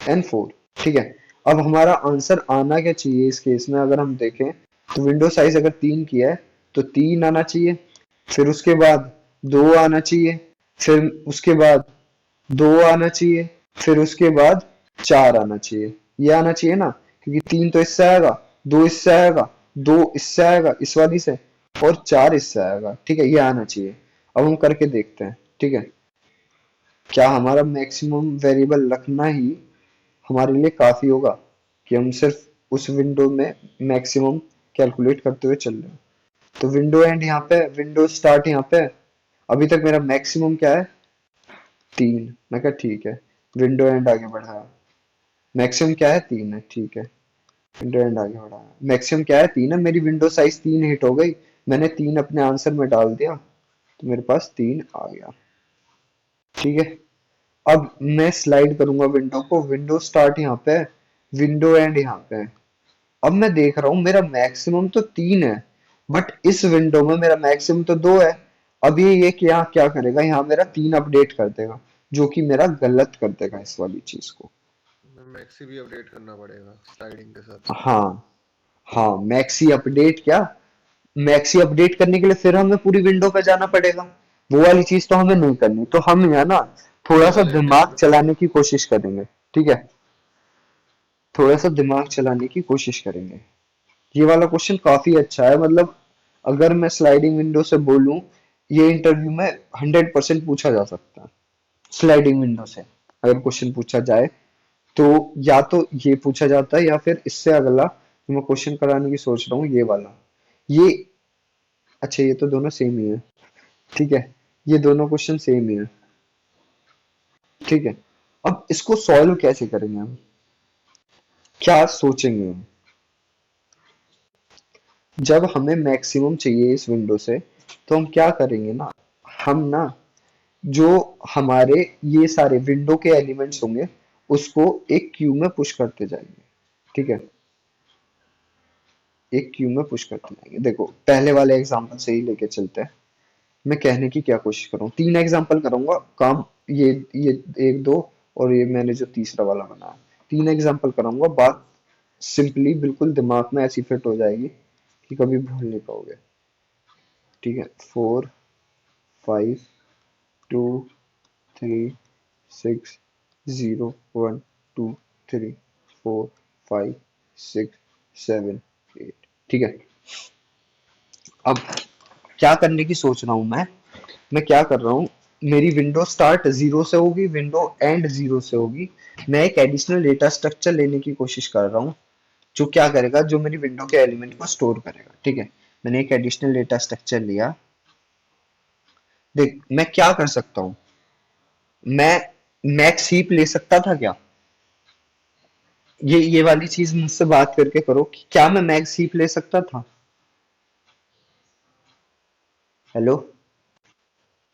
एंड 4। ठीक है, अब हमारा आंसर आना क्या चाहिए इस केस में, अगर हम देखें तो विंडो साइज अगर 3 की है तो 3 आना चाहिए, फिर उसके बाद 2 आना चाहिए, फिर उसके बाद 2 आना चाहिए, फिर उसके बाद 4 आना चाहिए। ये आना चाहिए ना, क्योंकि 3 तो इससे आएगा, 2 इससे आएगा, 2 इससे आएगा इस वाली से, और 4 इससे आएगा। ठीक है, ये आना चाहिए। अब हम करके देखते हैं। ठीक है, क्या हमारा मैक्सिमम वेरिएबल रखना ही हमारे लिए काफी होगा, कि हम सिर्फ उस विंडो में मैक्सिमम कैलकुलेट करते हुए चल रहे हैं। तो विंडो एंड यहाँ पे, विंडो स्टार्ट यहाँ पे, अभी तक मेरा मैक्सिमम क्या है, 3। मैं कहा ठीक है, विंडो एंड आगे बढ़ाया, मैक्सिमम क्या है, 3 है। ठीक है, विंडो एंड आगे बढ़ाया, मैक्सिमम क्या है, 3 है, मेरी विंडो साइज 3 हिट हो गई, मैंने 3 अपने आंसर में डाल दिया, तो मेरे पास 3 आ गया। ठीक है, अब मैं स्लाइड करूंगा विंडो को, विंडो स्टार्ट यहाँ पे है, विंडो एंड यहाँ पे है। अब मैं देख रहा हूँ मेरा मैक्सिमम तो 3 है, बट इस विंडो में मेरा मैक्सिमम तो 2 है। अब ये क्या क्या करेगा, यहाँ मेरा 3 अपडेट कर देगा, जो कि मेरा गलत कर देगा इस वाली चीज को। मैक्सी भी अपडेट करना पड़ेगा स्लाइडिंग के साथ। हाँ, हाँ, मैक्सी अपडेट क्या, मैक्सी अपडेट करने के लिए फिर हमें पूरी विंडो पे जाना पड़ेगा, वो वाली चीज तो हमें नहीं करनी। तो हम यहाँ ना थोड़ा ये सा वाले दिमाग चलाने की कोशिश करेंगे। ठीक है, थोड़ा सा दिमाग चलाने की कोशिश करेंगे। ये वाला क्वेश्चन काफी अच्छा है, मतलब अगर मैं स्लाइडिंग विंडो से बोलूं, ये इंटरव्यू में 100% पूछा जा सकता है। स्लाइडिंग विंडो से अगर क्वेश्चन पूछा जाए, तो या तो ये पूछा जाता है, या फिर इससे अगला जो मैं क्वेश्चन कराने की सोच रहा हूँ ये वाला। ये अच्छा, ये तो दोनों सेम ही है। ठीक है, ये दोनों क्वेश्चन सेम ही है। ठीक है, अब इसको सॉल्व कैसे करेंगे हम, क्या सोचेंगे हम, जब हमें मैक्सिमम चाहिए इस विंडो से, तो हम क्या करेंगे ना, हम ना जो हमारे ये सारे विंडो के एलिमेंट्स होंगे उसको एक क्यू में पुश करते जाएंगे। ठीक है, एक क्यू में पुश करते जाएंगे। देखो पहले वाले एग्जांपल से ही लेके चलते हैं। मैं कहने की क्या कोशिश कर रहा हूँ, 3 एग्जांपल करूंगा काम, ये 1 2 और ये मैंने जो तीसरा वाला बनाया, 3 एग्जांपल कराऊंगा, बात सिंपली बिल्कुल दिमाग में ऐसी फिट हो जाएगी कि कभी भूल नहीं पाओगे। ठीक है, 4 5 2 3 6 0 1 2 3 4 5 6 7 8। ठीक है, अब क्या करने की सोच रहा हूं मैं क्या कर रहा हूँ, मेरी विंडो स्टार्ट 0 से होगी, विंडो एंड 0 से होगी। मैं एक एडिशनल डेटा स्ट्रक्चर लेने की कोशिश कर रहा हूँ, जो क्या करेगा, जो मेरी विंडो के एलिमेंट को स्टोर करेगा। ठीक है, मैंने एक एडिशनल डेटा स्ट्रक्चर लिया। देख मैं क्या कर सकता हूँ, मैं मैक्स हीप ले सकता था क्या, ये वाली चीज मुझसे बात करके करो कि क्या मैं मैक्स हीप ले सकता था। हेलो,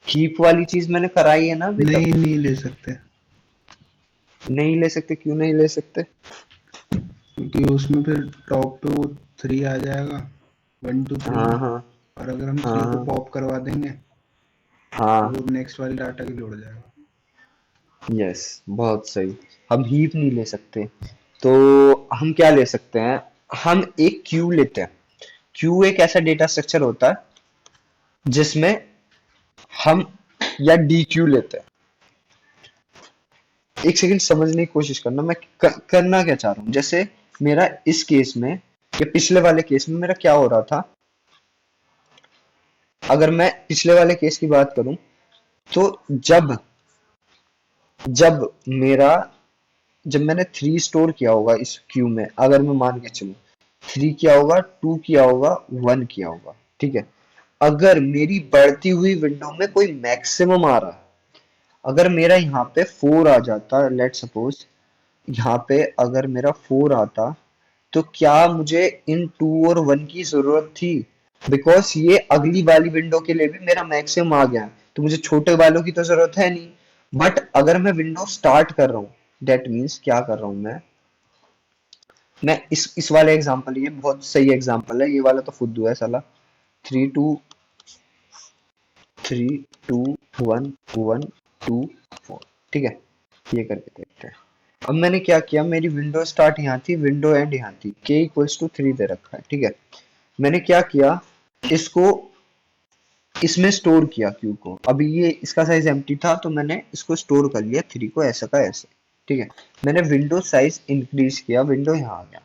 हीप वाली चीज मैंने कराई है ना अभी तक। नहीं, नहीं ले सकते। नहीं ले सकते, क्यों नहीं ले सकते? क्योंकि उसमें फिर टॉप पे वो 3 आ जाएगा, 1 2 3 हाँ में। हाँ और अगर हम 3 को हाँ पॉप करवा देंगे तो हाँ। वो नेक्स्ट वाले डाटा के लिए उड़ जाएगा। यस, बहुत सही। हम हीप नहीं ले सकते, तो हम क्या ले सकते हैं? हम एक क्यू लेते हैं। क्यू एक ऐसा डेटा स्ट्रक्चर होता है जिसमें हम, या डी क्यू लेते हैं। एक सेकंड समझने की कोशिश करना, मैं करना क्या चाह रहा हूँ। जैसे मेरा इस केस में या पिछले वाले केस में मेरा क्या हो रहा था, अगर मैं पिछले वाले केस की बात करूं, तो जब जब मेरा जब मैंने 3 स्टोर किया होगा इस क्यू में, अगर मैं मान के चलूं 3 किया होगा, 2 किया होगा, 1 किया होगा, ठीक है। अगर मेरी बढ़ती हुई विंडो में कोई मैक्सिमम आ रहा है, अगर मेरा यहाँ पे 4 आ जाता, लेट सपोज यहाँ पे अगर मेरा 4 आता, तो क्या मुझे इन 2 और 1 की जरूरत थी? बिकॉज ये अगली वाली विंडो के लिए भी मेरा मैक्सिमम आ गया, तो मुझे छोटे वालों की तो जरूरत है नहीं। बट अगर मैं विंडो स्टार्ट कर रहा हूँ, डेट मीन्स क्या कर रहा हूँ मैं इस वाले एग्जांपल, ये बहुत सही एग्जांपल है, ये वाला तो फुद्दू है साला। 3 2 3 2 1 1 2 4, ठीक है। ये करके देखते हैं। अब मैंने क्या किया, मेरी विंडो स्टार्ट यहाँ थी, विंडो एंड यहाँ थी, k इक्वल्स टू 3 दे रखा है, ठीक है। मैंने क्या किया, इसको इसमें स्टोर किया क्यू को। अभी ये इसका साइज एम्प्टी था, तो मैंने इसको स्टोर कर लिया 3 को ऐसा का ऐसे, ठीक है। मैंने विंडो साइज इंक्रीज किया, विंडो यहाँ आ गया।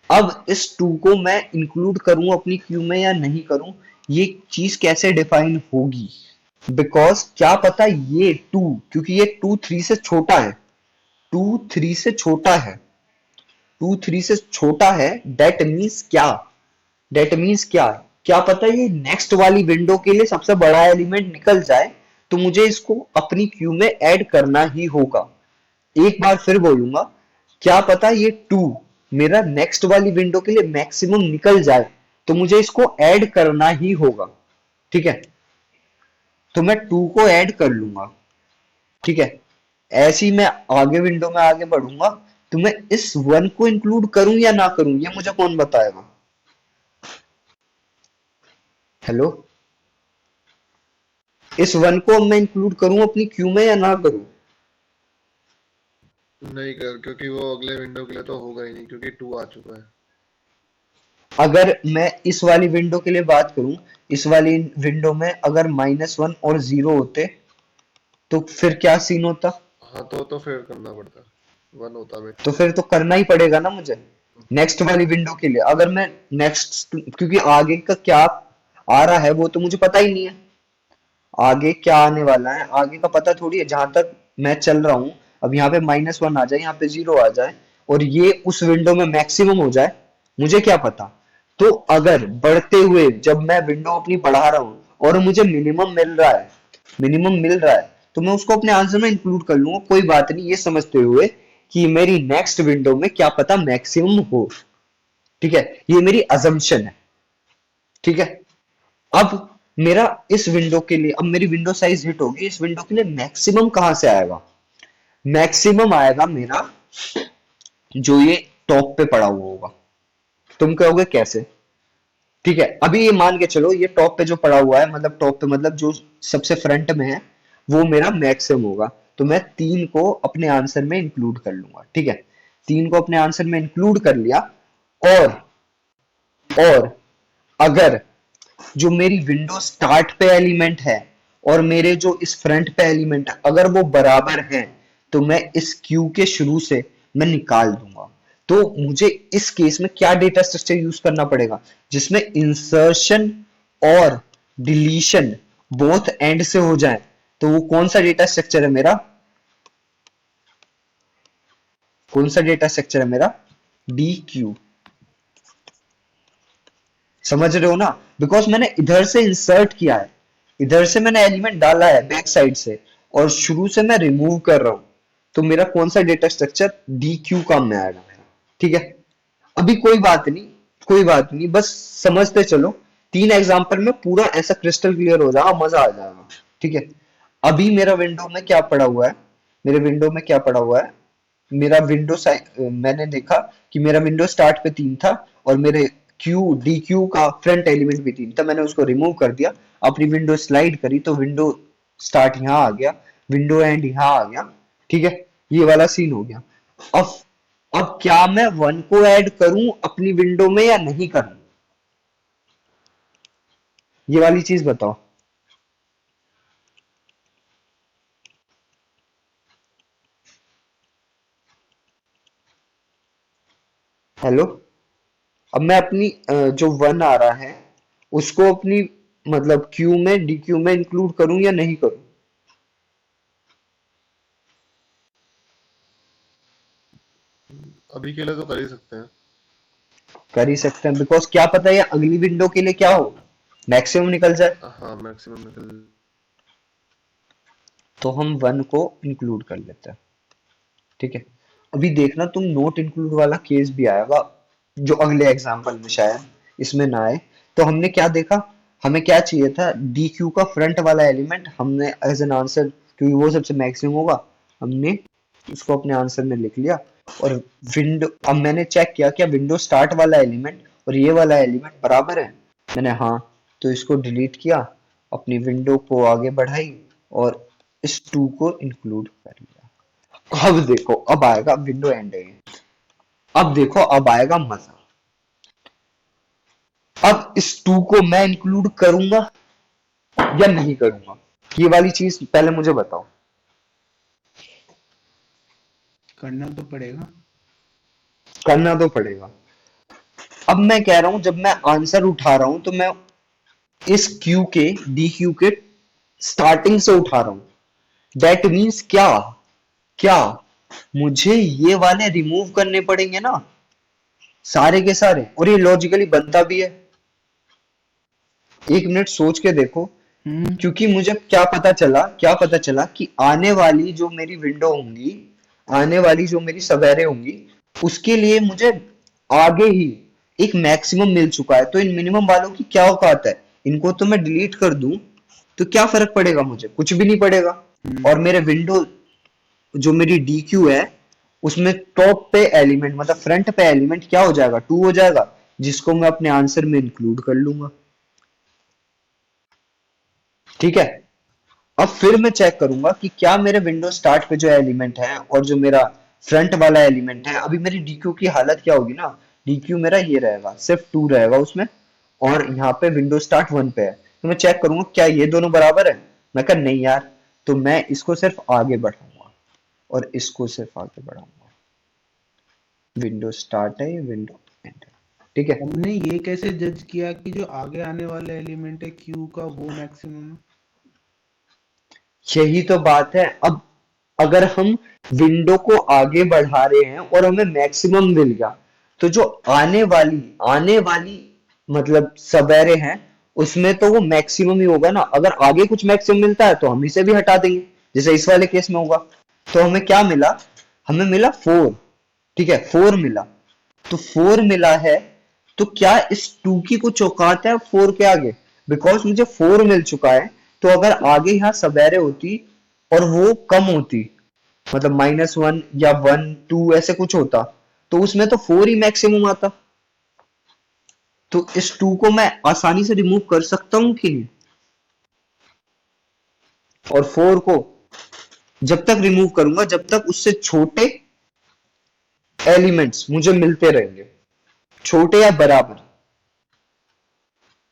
अब इस 2 को मैं इंक्लूड करूं अपनी क्यू में या नहीं करूं, ये चीज कैसे डिफाइन होगी? बिकॉज क्या पता ये 2, क्योंकि ये 2 3 से छोटा है, 2 3 से छोटा है, 2 3 से छोटा है। दैट मीन्स क्या? दैट मीन्स क्या पता ये नेक्स्ट वाली विंडो के लिए सबसे बड़ा एलिमेंट निकल जाए, तो मुझे इसको अपनी क्यू में ऐड करना ही होगा। एक बार फिर बोलूंगा, क्या पता ये 2 मेरा नेक्स्ट वाली विंडो के लिए मैक्सिमम निकल जाए, तो मुझे इसको ऐड करना ही होगा, ठीक है। तो मैं 2 को ऐड कर लूंगा, ठीक है। ऐसे ही मैं आगे विंडो में आगे बढ़ूंगा, तो मैं इस 1 को इंक्लूड करूं या ना करूं, ये मुझे कौन बताएगा? हेलो, इस 1 को अब मैं इंक्लूड करूं अपनी क्यू में या ना करूं? नहीं कर, क्योंकि वो अगले विंडो के लिए तो होगा ही नहीं, क्योंकि 2 आ चुका है। अगर मैं इस वाली विंडो के लिए बात करूं, इस वाली विंडो में अगर -1 और 0 होते, तो फिर क्या सीन होता? हाँ, तो फिर करना पड़ता, 1 होता बेटर। तो फिर तो करना ही पड़ेगा ना मुझे नेक्स्ट वाली विंडो के लिए। अगर मैं नेक्स्ट, क्योंकि आगे का क्या आ रहा है वो तो मुझे पता ही नहीं है, आगे क्या आने वाला है आगे का पता थोड़ी है। जहां तक मैं चल रहा हूँ, अब यहाँ पे -1 आ जाए, यहाँ पे 0 आ जाए, और ये उस विंडो में मैक्सिमम हो जाए, मुझे क्या पता? तो अगर बढ़ते हुए जब मैं विंडो अपनी बढ़ा रहा हूँ और मुझे मिनिमम मिल रहा है, तो मैं उसको अपने आंसर में इंक्लूड कर लूंगा, कोई बात नहीं, ये समझते हुए कि मेरी नेक्स्ट विंडो में क्या पता मैक्सिमम हो, ठीक है। ये मेरी अजम्पशन है, ठीक है। अब मेरा इस विंडो के लिए, अब मेरी विंडो साइज हिट होगी, इस विंडो के लिए मैक्सिमम कहां से आएगा? मैक्सिमम आएगा मेरा जो ये टॉप पे पड़ा हुआ होगा। तुम कहोगे कैसे? ठीक है, अभी ये मान के चलो ये टॉप पे जो पड़ा हुआ है, मतलब टॉप पे मतलब जो सबसे फ्रंट में है, वो मेरा मैक्सिमम होगा। तो मैं 3 को अपने आंसर में इंक्लूड कर लूंगा, ठीक है। 3 को अपने आंसर में इंक्लूड कर लिया। और और अगर जो मेरी विंडो स्टार्ट पे एलिमेंट है और मेरे जो इस फ्रंट पे एलिमेंट है, अगर वो बराबर हैं, तो मैं इस क्यू के शुरू से मैं निकाल दूंगा। तो मुझे इस केस में क्या डेटा स्ट्रक्चर यूज करना पड़ेगा, जिसमें इंसर्शन और डिलीशन बोथ एंड से हो जाए? तो वो कौन सा डेटा स्ट्रक्चर है मेरा? कौन सा डेटा स्ट्रक्चर है मेरा? D Q. समझ रहे हो ना? बिकॉज मैंने इधर से इंसर्ट किया है, इधर से मैंने एलिमेंट डाला है बैक साइड से, और शुरू से मैं रिमूव कर रहा हूं। तो मेरा कौन सा डेटा स्ट्रक्चर डी क्यू काम में आएगा मेरा, ठीक है। अभी कोई बात नहीं, कोई बात नहीं, बस समझते चलो। 3 एग्जांपल में पूरा ऐसा क्रिस्टल क्लियर हो जाएगा, मजा आ जाएगा, ठीक है। अभी मेरा विंडो में क्या पड़ा हुआ है, मेरे विंडो में क्या पड़ा हुआ है? मेरा विंडो मैंने देखा कि मेरा विंडो स्टार्ट पे 3 था और मेरे क्यू डी क्यू का फ्रंट एलिमेंट भी 3 था। मैंने उसको रिमूव कर दिया, अपनी विंडो स्लाइड करी तो विंडो स्टार्ट यहाँ आ गया, विंडो एंड यहाँ आ गया। ठीक है, ये वाला सीन हो गया। अब अब क्या मैं 1 को ऐड करूं अपनी विंडो में या नहीं करूं, ये वाली चीज बताओ। हेलो, अब मैं अपनी जो 1 आ रहा है उसको अपनी मतलब क्यू में डी क्यू में इंक्लूड करूं या नहीं करूं। अभी के लिए तो कर ही सकते हैं। कर ही सकते हैं, बिकॉज क्या पता है अगली विंडो के लिए क्या हो, मैक्सिमम निकल जाए। हाँ, मैक्सिमम निकल। तो हम 1 को इंक्लूड कर लेते हैं। ठीक है, अभी देखना तुम नोट इंक्लूड वाला केस भी आएगा जो अगले एग्जाम्पल में, शायद इसमें ना आए। तो हमने क्या देखा, हमें क्या चाहिए था, डी क्यू का फ्रंट वाला एलिमेंट हमने एज एन आंसर, क्योंकि वो सबसे मैक्सिमम होगा, हमने उसको अपने आंसर में लिख लिया। और विंडो, अब मैंने चेक किया क्या विंडो स्टार्ट वाला एलिमेंट और ये वाला एलिमेंट बराबर है, मैंने हाँ, तो इसको डिलीट किया, अपनी विंडो को आगे बढ़ाई और इस 2 को इंक्लूड कर लिया। अब देखो, अब आएगा विंडो एंड है, अब देखो अब आएगा मजा। अब इस 2 को मैं इंक्लूड करूंगा या नहीं करूंगा, ये वाली चीज पहले मुझे बताओ। करना तो पड़ेगा। करना तो पड़ेगा। अब मैं कह रहा हूं जब मैं आंसर उठा रहा हूं तो मैं इस क्यू के डी क्यू के स्टार्टिंग से उठा रहा हूं। दैट मीन्स क्या, क्या मुझे ये वाले रिमूव करने पड़ेंगे ना, सारे के सारे, और ये लॉजिकली बनता भी है। एक मिनट सोच के देखो, हम्म। क्योंकि मुझे क्या पता चला कि आने वाली जो मेरी विंडो होंगी, आने वाली जो मेरी सवेरे होंगी, उसके लिए मुझे आगे ही एक मैक्सिमम मिल चुका है। तो इन मिनिमम वालों की क्या औकात है, इनको तो मैं डिलीट कर दूं तो क्या फर्क पड़ेगा, मुझे कुछ भी नहीं पड़ेगा। और मेरे विंडो जो मेरी डी क्यू है उसमें टॉप पे एलिमेंट मतलब फ्रंट पे एलिमेंट क्या हो जाएगा, 2 हो जाएगा, जिसको मैं अपने आंसर में इंक्लूड कर लूंगा। ठीक है, अब फिर मैं चेक करूंगा कि क्या मेरे विंडो स्टार्ट पे जो एलिमेंट है और जो मेरा फ्रंट वाला एलिमेंट है, अभी मेरी डीक्यू की हालत क्या होगी ना, डीक्यू मेरा ये रहेगा, सिर्फ 2 रहेगा उसमें, और यहाँ पे विंडो स्टार्ट 1 पे है। तो मैं चेक करूंगा क्या ये दोनों बराबर है, मैं कहा नहीं यार, तो मैं इसको सिर्फ आगे बढ़ाऊंगा और इसको सिर्फ आगे बढ़ाऊंगा। विंडो स्टार्ट है, ये विंडो एंड है। ठीक है, हमने ये कैसे जज किया कि जो आगे आने वाला एलिमेंट है क्यू का वो मैक्सिमम है? यही तो बात है। अब अगर हम विंडो को आगे बढ़ा रहे हैं और हमें मैक्सिमम मिल गया, तो जो आने वाली मतलब सवेरे हैं उसमें तो वो मैक्सिमम ही होगा ना। अगर आगे कुछ मैक्सिमम मिलता है तो हम इसे भी हटा देंगे, जैसे इस वाले केस में होगा। तो हमें क्या मिला, हमें मिला 4। ठीक है, 4 मिला, तो 4 मिला है, तो क्या इस 2 की कुछ औकात है 4 के आगे, बिकॉज मुझे 4 मिल चुका है। तो अगर आगे यहाँ सवेरे होती और वो कम होती, मतलब -1 या 1 2 ऐसे कुछ होता, तो उसमें तो 4 ही मैक्सिमम आता। तो इस 2 को मैं आसानी से रिमूव कर सकता हूँ कि नहीं, और 4 को जब तक रिमूव करूंगा जब तक उससे छोटे एलिमेंट्स मुझे मिलते रहेंगे, छोटे या बराबर।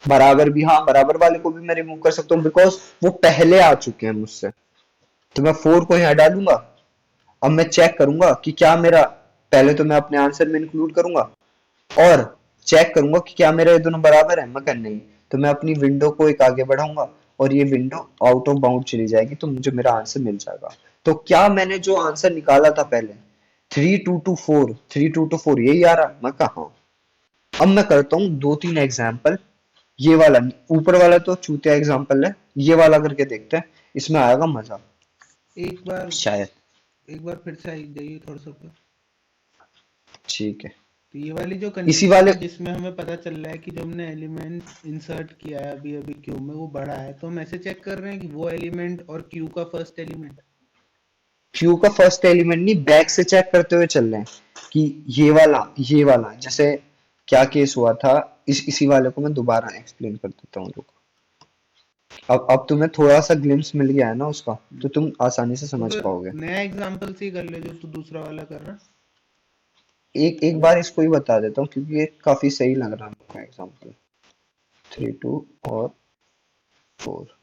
बराबर भी, हाँ, बराबर वाले को भी मैं रिमूव कर सकता हूँ बिकॉज वो पहले आ चुके हैं मुझसे। तो मैं 4 को यहाँ डालूंगा। अब मैं चेक करूंगा कि क्या मेरा, पहले तो मैं अपने आंसर में इंक्लूड करूंगा और चेक करूंगा कि क्या मेरे ये दोनों बराबर है, मैं कहा नहीं, तो मैं अपनी विंडो को एक आगे बढ़ाऊंगा और ये विंडो आउट ऑफ बाउंड चली जाएगी, तो मुझे मेरा आंसर मिल जाएगा। तो क्या मैंने जो आंसर निकाला था पहले, 3 2 2 4 यही आ रहा, मैं कहा हाँ। अब मैं करता हूँ 2 3 एग्जाम्पल, ये वाला ऊपर वाला तो चूतिया एग्जाम्पल है, ये वाला करके देखते हैं, इसमें आएगा मजा एक बार शायद। एक बार फिर से आई जाइए थोड़ा सा ऊपर। ठीक है, तो ये वाली जो इसी कंडीशन वाले, है जिसमें हमें पता चल रहा है कि जो हमने एलिमेंट इंसर्ट किया है अभी अभी क्यू में वो बड़ा है, तो हम ऐसे चेक कर रहे हैं कि वो एलिमेंट और क्यू का फर्स्ट एलिमेंट। क्यू का फर्स्ट एलिमेंट नहीं, बैक से चेक करते हुए चल रहे हैं कि ये वाला जैसे क्या केस हुआ था। इसी वाले को मैं दोबारा एक्सप्लेन कर देता हूँ, रुको। अब तुम्हें थोड़ा सा ग्लिम्स मिल गया है ना उसका, तो तुम आसानी से तो समझ फिर पाओगे। नया एग्जांपल से ही कर ले जो तू दूसरा वाला कर रहा है। एक एक बार इसको ही बता देता हूँ क्योंकि ये काफी सही लग रहा है मेरे एग्जाम्पल। 3 2 और 4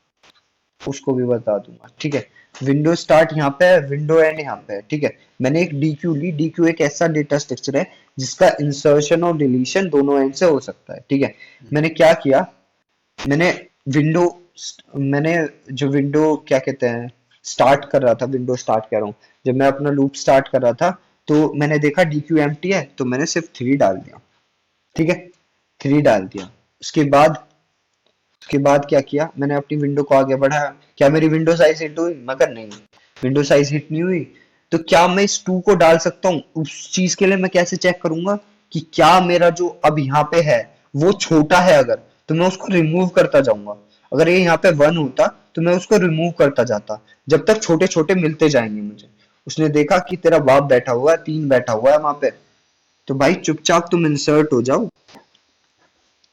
उसको भी बता दूंगा, ठीक है। विंडो स्टार्ट यहाँ पे है, विंडो एंड यहाँ पे है, ठीक है। मैंने एक डीक्यू ली, डीक्यू एक ऐसा डेटा स्ट्रक्चर है जिसका इंसर्शन और डिलीशन दोनों एंड से हो सकता है, ठीक है। मैंने क्या किया, मैंने विंडो मैंने जो विंडो क्या कहते हैं स्टार्ट कर रहा था, विंडो स्टार्ट कर रहा हूँ, जब मैं अपना लूप स्टार्ट कर रहा था तो मैंने देखा डीक्यू एम्प्टी है, तो मैंने सिर्फ 3 डाल दिया, ठीक है। 3 डाल दिया। उसके बाद क्या किया, मैंने अपनी विंडो को आगे बढ़ाया। क्या मेरी विंडो साइज हिट हुई? मगर नहीं, विंडो साइज हिट नहीं हुई। तो क्या मैं इस 2 को डाल सकता हूँ? उस चीज के लिए मैं कैसे चेक करूंगा कि क्या मेरा जो अब यहाँ पे है वो छोटा है? अगर तो मैं उसको रिमूव करता जाऊंगा। अगर ये यहाँ पे 1 होता तो मैं उसको रिमूव करता जाता जब तक छोटे छोटे मिलते जाएंगे मुझे। उसने देखा कि तेरा बाप बैठा हुआ है, 3 बैठा हुआ है वहां पे, तो भाई चुपचाप तुम इंसर्ट हो जाओ,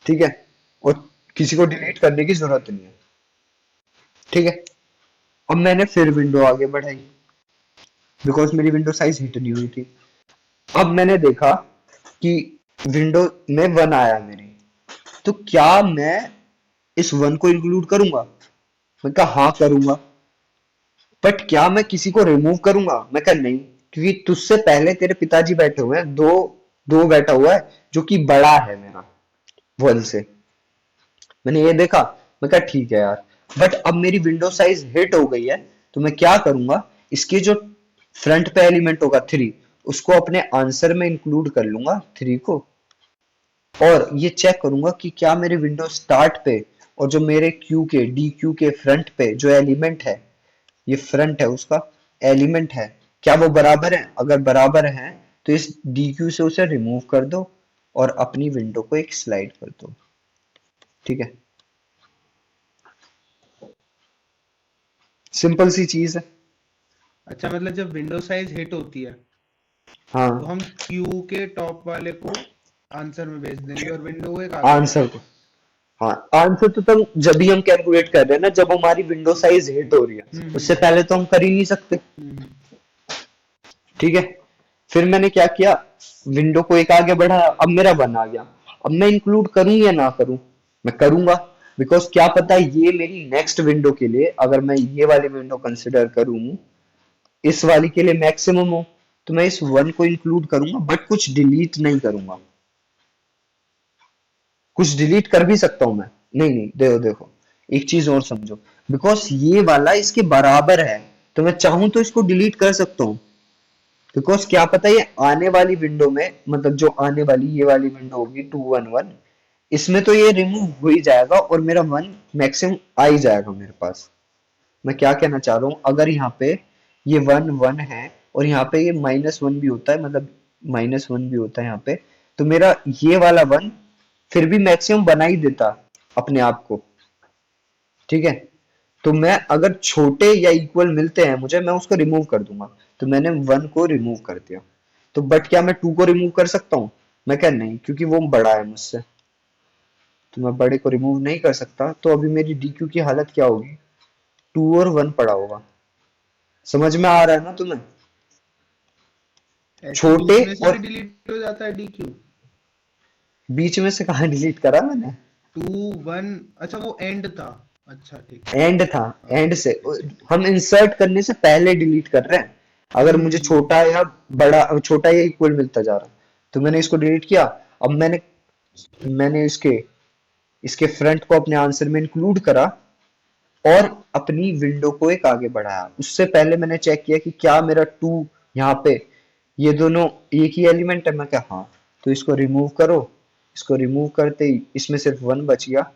ठीक है। और किसी को डिलीट करने की जरूरत नहीं है, ठीक है। अब मैंने फिर विंडो आगे बढ़ाई बिकॉज मेरी विंडो साइज हिट नहीं हुई थी। अब मैंने देखा कि विंडो में 1 आया मेरी, तो क्या मैं इस 1 को इंक्लूड करूंगा? मैं कहा हाँ करूंगा। बट क्या मैं किसी को रिमूव करूंगा? मैं कहा नहीं, क्योंकि तुझसे पहले तेरे पिताजी बैठे हुए हैं, दो दो बैठा हुआ है जो कि बड़ा है मेरा 1 से। मैंने ये देखा, मैं कहा ठीक है यार। बट अब मेरी विंडो साइज हिट हो गई है, तो मैं क्या करूंगा, इसके जो फ्रंट पे एलिमेंट होगा 3, उसको अपने आंसर में इंक्लूड कर लूंगा 3 को, और ये चेक करूंगा कि क्या मेरे विंडो स्टार्ट पे और जो मेरे क्यू के डी क्यू के फ्रंट पे जो एलिमेंट है, ये फ्रंट है उसका एलिमेंट है, क्या वो बराबर है? अगर बराबर है तो इस डी क्यू से उसे रिमूव कर दो और अपनी विंडो को एक स्लाइड कर दो, ठीक है। सिंपल सी चीज है। अच्छा, मतलब जब विंडो साइज हिट होती है तो हाँ, हम क्यू के टॉप वाले को आंसर में भेज देंगे और विंडो को एक आगे आंसर बढ़ा को, हाँ आंसर तो तब जब भी हम कैलकुलेट कर रहे हैं ना, जब हमारी विंडो साइज हिट हो रही है, देंगे। उससे पहले तो हम कर ही नहीं सकते, हम्म। ठीक है। फिर मैंने क्या किया, विंडो को एक आगे बढ़ाया, अब मेरा 1 आ गया। अब मैं इंक्लूड करूं या ना करूं? मैं करूंगा, बिकॉज क्या पता ये मेरी नेक्स्ट विंडो के लिए, अगर मैं ये वाली विंडो कंसिडर करूं, इस वाली के लिए मैक्सिमम हो, तो मैं इस 1 को इंक्लूड करूंगा बट कुछ डिलीट नहीं करूंगा। कुछ डिलीट कर भी सकता हूं मैं, नहीं नहीं, देखो देखो, एक चीज और समझो, बिकॉज ये वाला इसके बराबर है, तो मैं चाहूं तो इसको डिलीट कर सकता हूँ। बिकॉज क्या पता ये आने वाली विंडो में, मतलब जो आने वाली ये वाली विंडो होगी 2 1 1, इसमें तो ये रिमूव हो ही जाएगा और मेरा 1 मैक्सिमम आ ही जाएगा मेरे पास। मैं क्या कहना चाह रहा हूँ, अगर यहाँ पे ये 1 1 है और यहाँ पे ये -1 भी होता है, मतलब -1 भी होता है यहाँ पे, तो मेरा ये वाला 1 फिर भी मैक्सिमम बना ही देता अपने आप को, ठीक है। तो मैं अगर छोटे या इक्वल मिलते हैं मुझे, मैं उसको रिमूव कर दूंगा। तो मैंने 1 को रिमूव कर दिया। तो बट क्या मैं 2 को रिमूव कर सकता हूँ? मैं क्या नहीं, क्योंकि वो बड़ा है मुझसे, तो मैं बड़े को रिमूव नहीं कर सकता। तो अभी मेरी डीक्यू की हालत क्या होगी, 2 और 1 पड़ा होगा। समझ में आ रहा है ना तुम्हें? ऐसे छोटे बीच में से भी और डिलीट हो जाता है DQ। बीच में से कहाँ डिलीट करा मैंने? 2 1, अच्छा वो एंड था। अच्छा ठीक है। एंड था, हाँ एंड से ठीक है ठीक है। हम इंसर्ट करने से पहले डिलीट कर रहे हैं। अगर मुझे हम्म। छोटा या बड़ा, छोटा या इक्वल मिलता जा रहा, तो मैंने इसको डिलीट किया। अब मैंने मैंने इसके इसके फ्रंट को अपने आंसर में इंक्लूड करा और अपनी विंडो को एक आगे बढ़ाया। उससे पहले मैंने चेक किया कि क्या मेरा 2 यहाँ पे, ये दोनों एक ही एलिमेंट है। मैं क्या हाँ, तो इसको रिमूव करो। इसको रिमूव करते ही इसमें सिर्फ 1 बच गया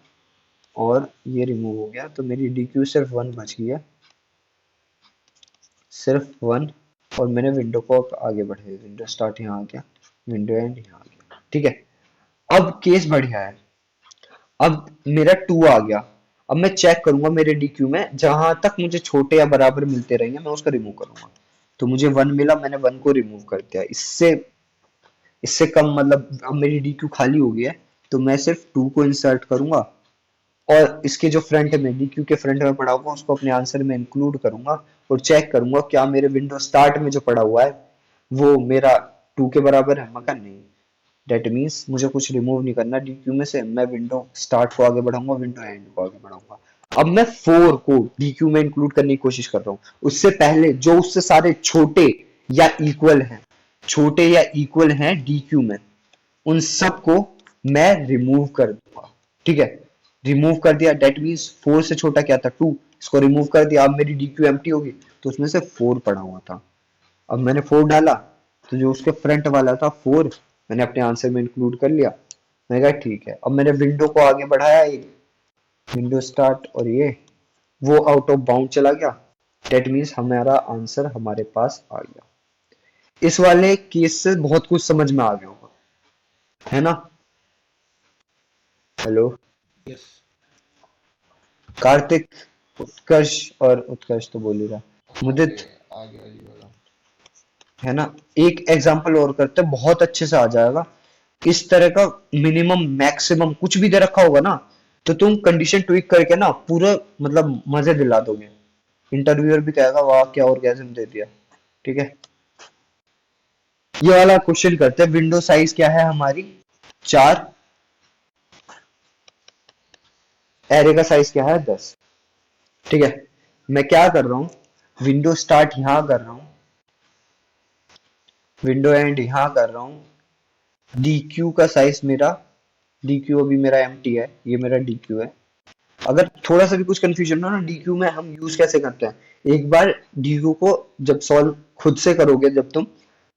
और ये रिमूव हो गया, तो मेरी डीक्यू सिर्फ 1 बच गया, सिर्फ 1। और मैंने विंडो को अब आगे बढ़ाया, विंडो स्टार्ट यहाँ आ गया, विंडो एंड यहाँ आ गया, ठीक है। अब केस बढ़िया है, अब मेरा 2 आ गया। अब मैं चेक करूंगा मेरे डीक्यू में, जहां तक मुझे छोटे या बराबर मिलते रहेंगे मैं उसका रिमूव करूंगा। तो मुझे 1 मिला, मैंने 1 को रिमूव कर दिया। इससे इससे कम मतलब अब मेरी DQ खाली हो गई है, तो मैं सिर्फ 2 को इंसर्ट करूंगा और इसके जो फ्रंट में DQ के फ्रंट में पड़ा हुआ उसको अपने आंसर में इंक्लूड करूंगा और चेक करूंगा क्या मेरे विंडो स्टार्ट में जो पड़ा हुआ है वो मेरा 2 के बराबर है। मगर नहीं, डेट मीन्स मुझे कुछ रिमूव नहीं करना DQ में से, मैं विंडो स्टार्ट को आगे बढ़ाऊंगा, विंडो एंड को आगे बढ़ाऊंगा। अब मैं 4 को DQ में इंक्लूड करने की कोशिश कर रहा हूँ, उससे पहले जो उससे सारे छोटे या इक्वल हैं, छोटे या इक्वल हैं DQ में, उन सबको मैं रिमूव कर दूंगा। ठीक है, रिमूव कर दिया, डेट मीन्स 4 से छोटा क्या था 2, इसको रिमूव कर दिया। अब मेरी DQ एम्प्टी होगी, तो उसमें से 4 पड़ा हुआ था। अब मैंने 4 डाला, तो जो उसके फ्रंट वाला था 4 मैंने अपने आंसर में इंक्लूड कर लिया। मैं कहा ठीक है। अब मैंने विंडो को आगे बढ़ाया, एक विंडो स्टार्ट, और ये वो आउट ऑफ बाउंड चला गया। डेट मीन्स हमारा आंसर हमारे पास आ गया। इस वाले केस से बहुत कुछ समझ में आ गया होगा, है ना? Hello yes. कार्तिक, उत्कर्ष, और उत्कर्ष तो बोल ही रहा, मुदित, आगे आगे वाला। है ना? एक एग्जांपल और करते हैं, बहुत अच्छे से आ जाएगा। इस तरह का मिनिमम मैक्सिमम कुछ भी दे रखा होगा ना, तो तुम कंडीशन ट्विक करके ना पूरा मतलब मजे दिला दोगे। इंटरव्यूअर भी कहेगा वाह क्या ऑर्गेज़म दे दिया। ठीक है, ये वाला क्वेश्चन करते हैं। विंडो साइज क्या है हमारी? 4, एरे का साइज क्या है? 10। ठीक है, मैं क्या कर रहा हूँ, विंडो स्टार्ट यहां कर रहा हूँ, विंडो एंड यहां कर रहा हूँ। DQ का साइज मेरा, DQ अभी मेरा एम्प्टी है, ये मेरा DQ है। अगर थोड़ा सा भी कुछ कंफ्यूजन हो ना, DQ में हम यूज कैसे करते हैं, एक बार DQ को जब सॉल्व खुद से करोगे जब तुम,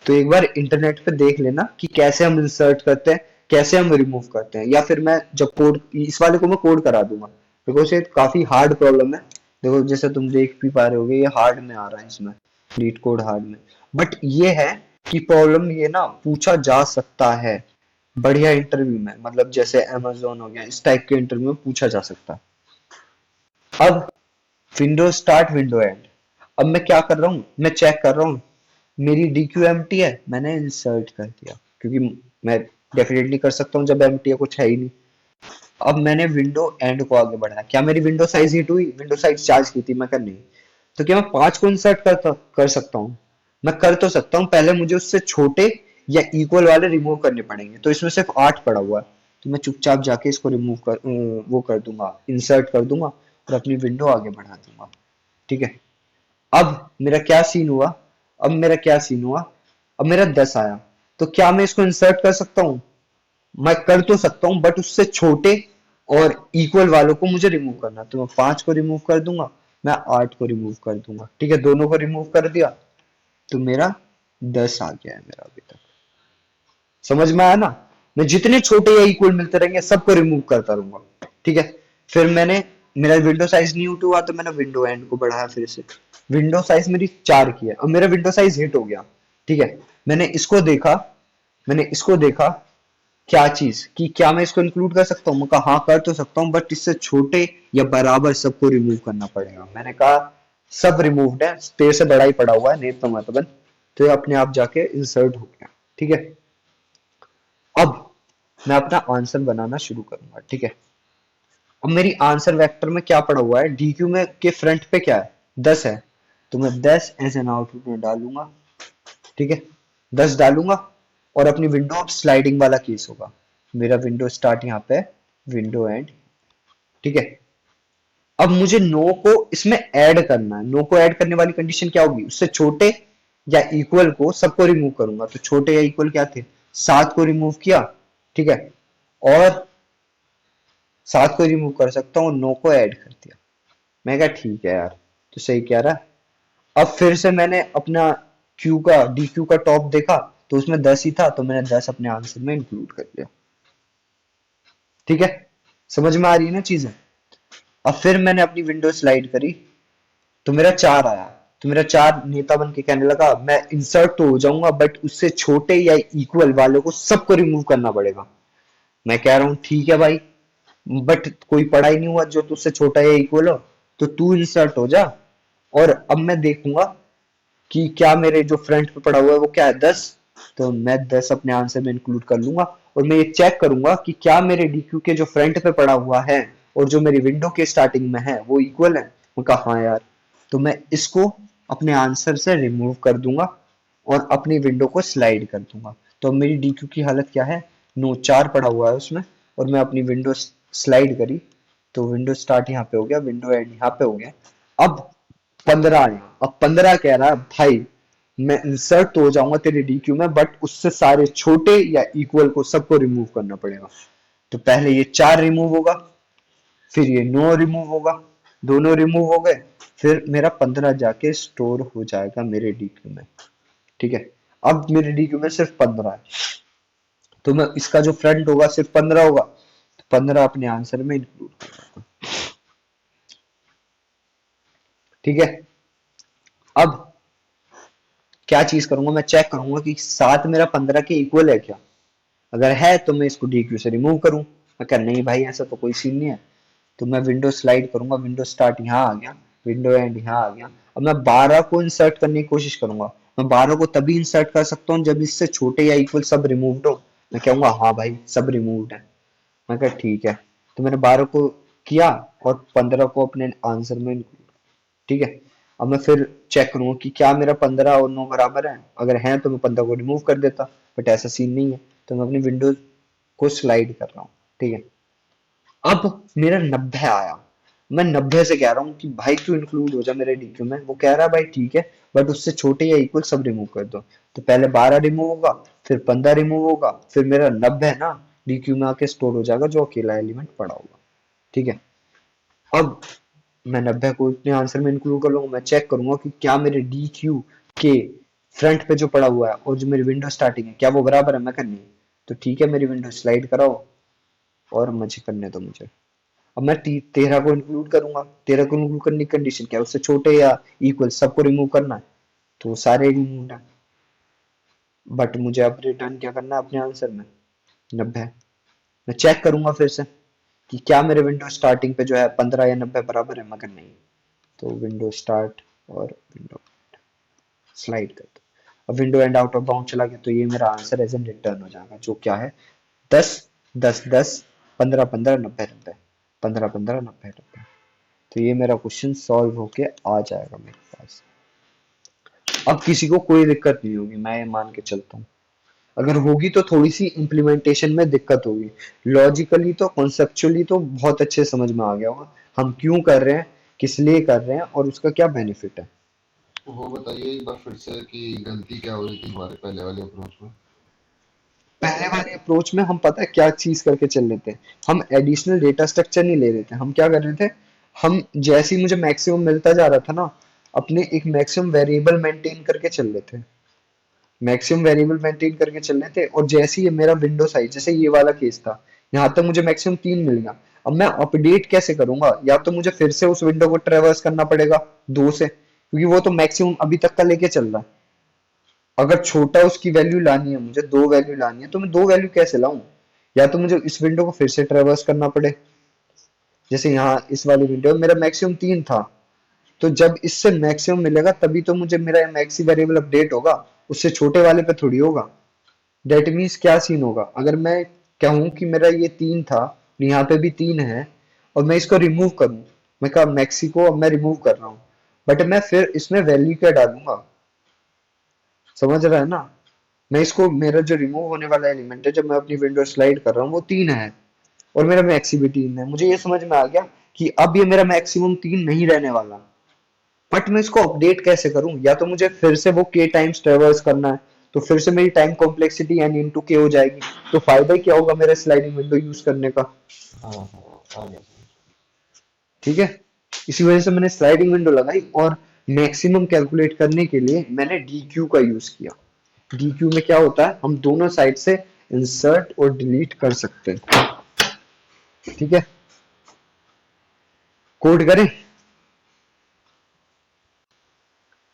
तो एक बार इंटरनेट पे देख लेना कि कैसे हम इंसर्ट करते हैं, कैसे हम रिमूव करते हैं। या फिर मैं जब कोड, इस वाले को मैं कोड करा दूंगा, बिकॉज ये काफी हार्ड प्रॉब्लम है। देखो जैसे तुम देख भी पा रहे होगे, ये हार्ड में आ रहा है, इसमें लीड कोड हार्ड में। बट ये है कि प्रॉब्लम ये ना पूछा जा सकता है बढ़िया इंटरव्यू में, मतलब जैसे अमेजोन हो गया, इस टाइप के इंटरव्यू में पूछा जा सकता है। अब विंडो स्टार्ट, विंडो एंड। अब मैं क्या कर रहा हूँ, मैं चेक कर रहा हूँ मेरी DQ एम्प्टी है, मैंने इंसर्ट कर दिया, क्योंकि मैं डेफिनेटली कर सकता हूँ जब एम्प्टी है, कुछ है ही नहीं। अब मैंने विंडो एंड को आगे बढ़ाया, क्या मेरी विंडो साइज हिट हुई? विंडो साइज चार्ज की थी, मैं कर नहीं। तो क्या मैं 5 को इंसर्ट कर सकता हूँ? मैं कर तो सकता हूँ, पहले मुझे उससे छोटे या इक्वल वाले रिमूव करने पड़ेंगे। तो इसमें सिर्फ 8 पड़ा हुआ है, तो मैं चुपचाप जाके इसको रिमूव कर वो कर दूंगा, इंसर्ट कर दूंगा और अपनी विंडो आगे बढ़ा दूंगा। ठीक है, अब मेरा क्या सीन हुआ, अब मेरा क्या सीन हुआ, अब मेरा 10 आया, तो क्या मैं इसको इंसर्ट कर सकता हूँ? मैं कर तो सकता हूँ, बट उससे छोटे और इक्वल वालों को मुझे रिमूव करना, तो मैं 5 को रिमूव कर दूंगा, मैं 8 को रिमूव कर दूंगा। ठीक है, दोनों को रिमूव कर दिया, तो मेरा 10 आ गया है मेरा अभी तक। समझ में आया ना? मैं जितने छोटे या इक्वल मिलते रहेंगे सबको रिमूव करता रहूंगा। ठीक है, फिर मैंने, मेरा विंडो साइज नहीं हिट हुआ, तो मैंने विंडो एंड को बढ़ाया फिर से। विंडो साइज मेरी 4 की है, अब मेरा विंडो साइज हिट हो गया। ठीक है, मैंने इसको देखा, मैंने इसको देखा क्या चीज कि क्या मैं इसको इंक्लूड कर सकता हूँ? मैं कहा हाँ कर तो सकता हूँ, बट इससे छोटे या बराबर सबको रिमूव करना पड़ेगा। मैंने कहा सब रिमूव्ड है, तेरे से बड़ा ही पड़ा हुआ है, नहीं तो मतलब, तो ये अपने आप जाके इंसर्ट हो गया। ठीक है, अब मैं अपना आंसर बनाना शुरू करूंगा। ठीक है, अब मेरी आंसर वेक्टर में क्या पड़ा हुआ है, DQ में के फ्रंट पे क्या है? 10 है, तो मैं 10 एज एन आउटपुट में डालूंगा। ठीक है, 10 डालूंगा और अपनी विंडो अब स्लाइडिंग वाला केस होगा। मेरा विंडो स्टार्ट यहाँ पे, विंडो एंड। ठीक है, अब मुझे नो को इसमें ऐड करना है। नो को ऐड करने वाली कंडीशन क्या होगी, उससे छोटे या इक्वल को सबको रिमूव करूंगा। तो छोटे या इक्वल क्या थे? 7 को रिमूव किया। ठीक है, और 7 को रिमूव कर सकता हूँ, 9 को ऐड कर दिया। मैं कहा ठीक है यार, तो सही कह रहा है। अब फिर से मैंने अपना क्यू का, DQ का टॉप देखा, तो उसमें 10 ही था, तो मैंने 10 अपने आंसर में इंक्लूड कर लिया। ठीक है, समझ में आ रही है ना चीजें? अब फिर मैंने अपनी विंडो स्लाइड करी, तो मेरा 4 आया। तो मेरा 4 नेता बन के कहने लगा मैं इंसर्ट तो हो जाऊंगा, बट उससे छोटे या इक्वल वालों को सबको रिमूव करना पड़ेगा। मैं कह रहा हूँ ठीक है भाई, बट कोई पढ़ा ही नहीं हुआ जो तुझसे छोटा या इक्वल हो, तो तू इंसर्ट हो जा, और अब मैं देखूंगा कि क्या मेरे जो फ्रंट पे पड़ा हुआ है वो क्या है 10, तो मैं 10 अपने आंसर में इंक्लूड कर लूंगा। और मैं ये चेक करूंगा कि क्या मेरे डीक्यू के जो फ्रंट पे पड़ा हुआ है और जो मेरी विंडो के स्टार्टिंग में है वो इक्वल है। मैं कहा हाँ यार, तो मैं इसको अपने आंसर से रिमूव कर दूंगा और अपनी विंडो को स्लाइड कर दूंगा। तो अब मेरी डीक्यू की हालत क्या है, 9 4 पड़ा हुआ है उसमें, और मैं अपनी विंडो स्लाइड करी तो विंडो स्टार्ट यहाँ पे हो गया, विंडो एंड यहाँ पे हो गया। अब 15 आया, अब 15 कह रहा है भाई मैं इंसर्ट तो हो जाऊंगा तेरे डीक्यू में, बट उससे सारे छोटे या इक्वल को सबको रिमूव करना पड़ेगा। तो पहले ये 4 रिमूव होगा, फिर ये 9 रिमूव होगा, दोनों रिमूव हो गए, फिर मेरा 15 जाके स्टोर हो जाएगा मेरे डीक्यू में। ठीक है, अब मेरे डीक्यू में सिर्फ 15 है, तो मैं इसका जो फ्रंट होगा सिर्फ 15 होगा, तो 15 अपने आंसर में इंक्लूड। ठीक है, अब क्या चीज करूंगा, मैं चेक करूंगा कि 7 मेरा 15 के इक्वल है क्या। अगर है तो मैं इसको डी क्यू से रिमूव करूं, अगर नहीं भाई ऐसा तो कोई सीन नहीं है, तो मैं विंडो स्लाइड करूंगा, विंडो स्टार्ट यहाँ आ गया, विंडो एंड यहाँ आ गया। अब मैं 12 को इंसर्ट करने की कोशिश करूंगा। मैं 12 को तभी इंसर्ट कर सकता हूँ जब इससे छोटे या इक्वल सब रिमूव्ड हो। मैं कहूंगा हाँ भाई सब रिमूव्ड है। मैं कहा ठीक है, तो मैंने 12 को किया और 15 को अपने आंसर में include। ठीक है, अब मैं फिर चेक करूंगा कि क्या मेरा 15 और 9 बराबर है, अगर है तो मैं 15 को रिमूव कर देता, बट ऐसा सीन नहीं है, तो मैं अपनी विंडोज को स्लाइड कर रहा हूँ। ठीक है, अब मेरा 90 आया, मैं 90 से कह रहा हूँ कि भाई तू इंक्लूड हो जा मेरे डीक्यू में। वो कह रहा है भाई ठीक है, बट उससे छोटे या इक्वल सब रिमूव कर दो। तो पहले 12 रिमूव होगा, फिर 15 रिमूव होगा, फिर मेरा 90 ना डीक्यू में आके स्टोर हो जाएगा जो अकेला एलिमेंट पड़ा होगा। ठीक है, अब मैं 90 को इतने आंसर में इंक्लूड कर लूंगा। मैं चेक करूंगा कि क्या मेरे डी क्यू के फ्रंट पे जो पड़ा हुआ है और जो मेरी विंडो स्टार्टिंग है क्या वो बराबर है। मैं कर नहीं, तो ठीक है मेरी विंडो स्लाइड कराओ और मजे करने दो मुझे। अब मैं 13 को इंक्लूड करूंगा, 13 को इंक्लूड करने की कंडीशन क्या है, उससे छोटे या इक्वल सबको रिमूव करना है, तो वो सारे रिमूव है। बट मुझे अब रिटर्न क्या करना है अपने आंसर में, 90। मैं चेक करूंगा फिर से कि क्या मेरे विंडो स्टार्टिंग पे जो है 15 या 90 बराबर है। मगर नहीं, तो विंडो स्टार्ट और विंडो स्लाइड कर दो। अब window and out of bound चला गया, तो ये मेरा आंसर एज एन रिटर्न हो जाएगा जो क्या है 10 10 10 15 15 90 90 15 15 90 90। तो ये मेरा क्वेश्चन सॉल्व होके आ जाएगा मेरे पास। अब किसी को कोई दिक्कत नहीं होगी, मैं ये मान के चलता हूँ। अगर होगी तो थोड़ी सी इम्प्लीमेंटेशन में दिक्कत होगी। लॉजिकली तो कॉन्सेप्चुअली तो बहुत अच्छे समझ में आ गया होगा हम क्यों कर रहे हैं, किस लिए कर रहे हैं और उसका क्या बेनिफिट है। वो बताइए एक बार फिर से कि गलती क्या हुई थी हमारे पहले वाले अप्रोच में। पहले वाले अप्रोच में हम पता है क्या चीज करके चल रहे थे, हम एडिशनल डेटा स्ट्रक्चर नहीं ले रहे थे। हम क्या कर रहे थे, हम जैसे ही मुझे मैक्सिमम मिलता जा रहा था ना, अपने एक मैक्सिमम वेरिएबल मेंटेन करके चल रहे थे। मैक्सिमम वेरिएबल मेंटेन करके चल रहे थे, और जैसे ही ये मेरा विंडो साइज जैसे ये वाला केस था, यहाँ तक मुझे मैक्सिमम 3 मिल गया। अब मैं अपडेट कैसे करूंगा, या तो मुझे फिर से उस विंडो को ट्रेवर्स करना पड़ेगा 2 से, क्योंकि वो तो मैक्सिमम अभी तक का लेके चल रहा है। अगर छोटा उसकी वैल्यू लानी है, मुझे 2 वैल्यू लानी है, तो मैं 2 वैल्यू कैसे लाऊं। या तो मुझे इस विंडो को फिर से ट्रेवर्स करना पड़े, जैसे यहाँ इस वाली विंडो में मेरा मैक्सिमम 3 था, तो जब इससे मैक्सिमम मिलेगा तभी तो मुझे मेरा मैक्सी वेरिएबल अपडेट होगा, उससे छोटे वाले पे थोड़ी होगा। डेट मीन्स क्या सीन होगा, अगर मैं कहूं कि मेरा ये 3 था, यहाँ पे भी 3 है, और मैं इसको रिमूव करूं, मैं कहा मैक्सी को अब मैं रिमूव कर रहा हूँ, बट मैं फिर इसमें वैल्यू क्या डालूंगा, समझ रहा है ना। मैं इसको मेरा जो रिमूव होने वाला एलिमेंट है जब मैं अपनी विंडो स्लाइड कर रहा हूँ वो 3 है, और मेरा मैक्सी भी 3 है। मुझे ये समझ में आ गया कि अब ये मेरा मैक्सिमम 3 नहीं रहने वाला, बट मैं इसको अपडेट कैसे करूं, या तो मुझे फिर से वो के टाइम्स ट्रेवर्स करना है, तो फिर से मेरी टाइम कॉम्प्लेक्सिटी एन इंटू के हो जाएगी। तो फायदा ही क्या होगा मेरे स्लाइडिंग विंडो यूज करने का। हाँ हाँ आ गया। ठीक है, इसी वजह से मैंने स्लाइडिंग विंडो लगाई, और मैक्सिमम कैलकुलेट करने के लिए मैंने डी क्यू का यूज किया। डी क्यू में क्या होता है, हम दोनों साइड से इंसर्ट और डिलीट कर सकते हैं। ठीक है, कोड करें,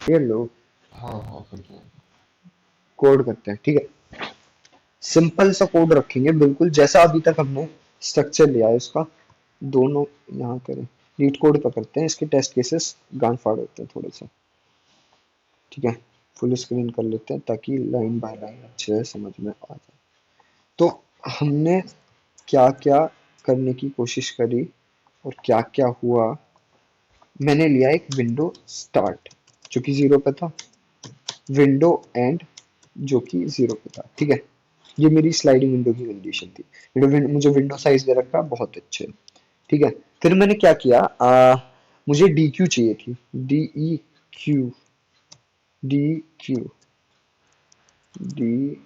ये लो हाँ हाँ फिर तो। कोड करते हैं। ठीक है, सिंपल सा कोड रखेंगे बिल्कुल जैसा अभी तक हमने स्ट्रक्चर लिया है इसका। दोनों यहाँ करें, लीड कोड का करते हैं, इसके टेस्ट केसेस गांड फाड़ होते हैं थोड़े से। ठीक है, फुल स्क्रीन कर लेते हैं ताकि लाइन बाय लाइन अच्छे से समझ में आ जाए। तो हमने क्या क्या करने की कोशिश करी और क्या क्या हुआ। मैंने लिया एक विंडो स्टार्ट जो कि 0 पे था, विंडो एंड जो कि 0 पे था। ठीक है, ये मेरी स्लाइडिंग विंडो की कंडीशन थी। मुझे विंडो साइज दे रखा बहुत अच्छे। ठीक है, फिर मैंने क्या किया, मुझे डी क्यू चाहिए थी, D E Q, D Q, D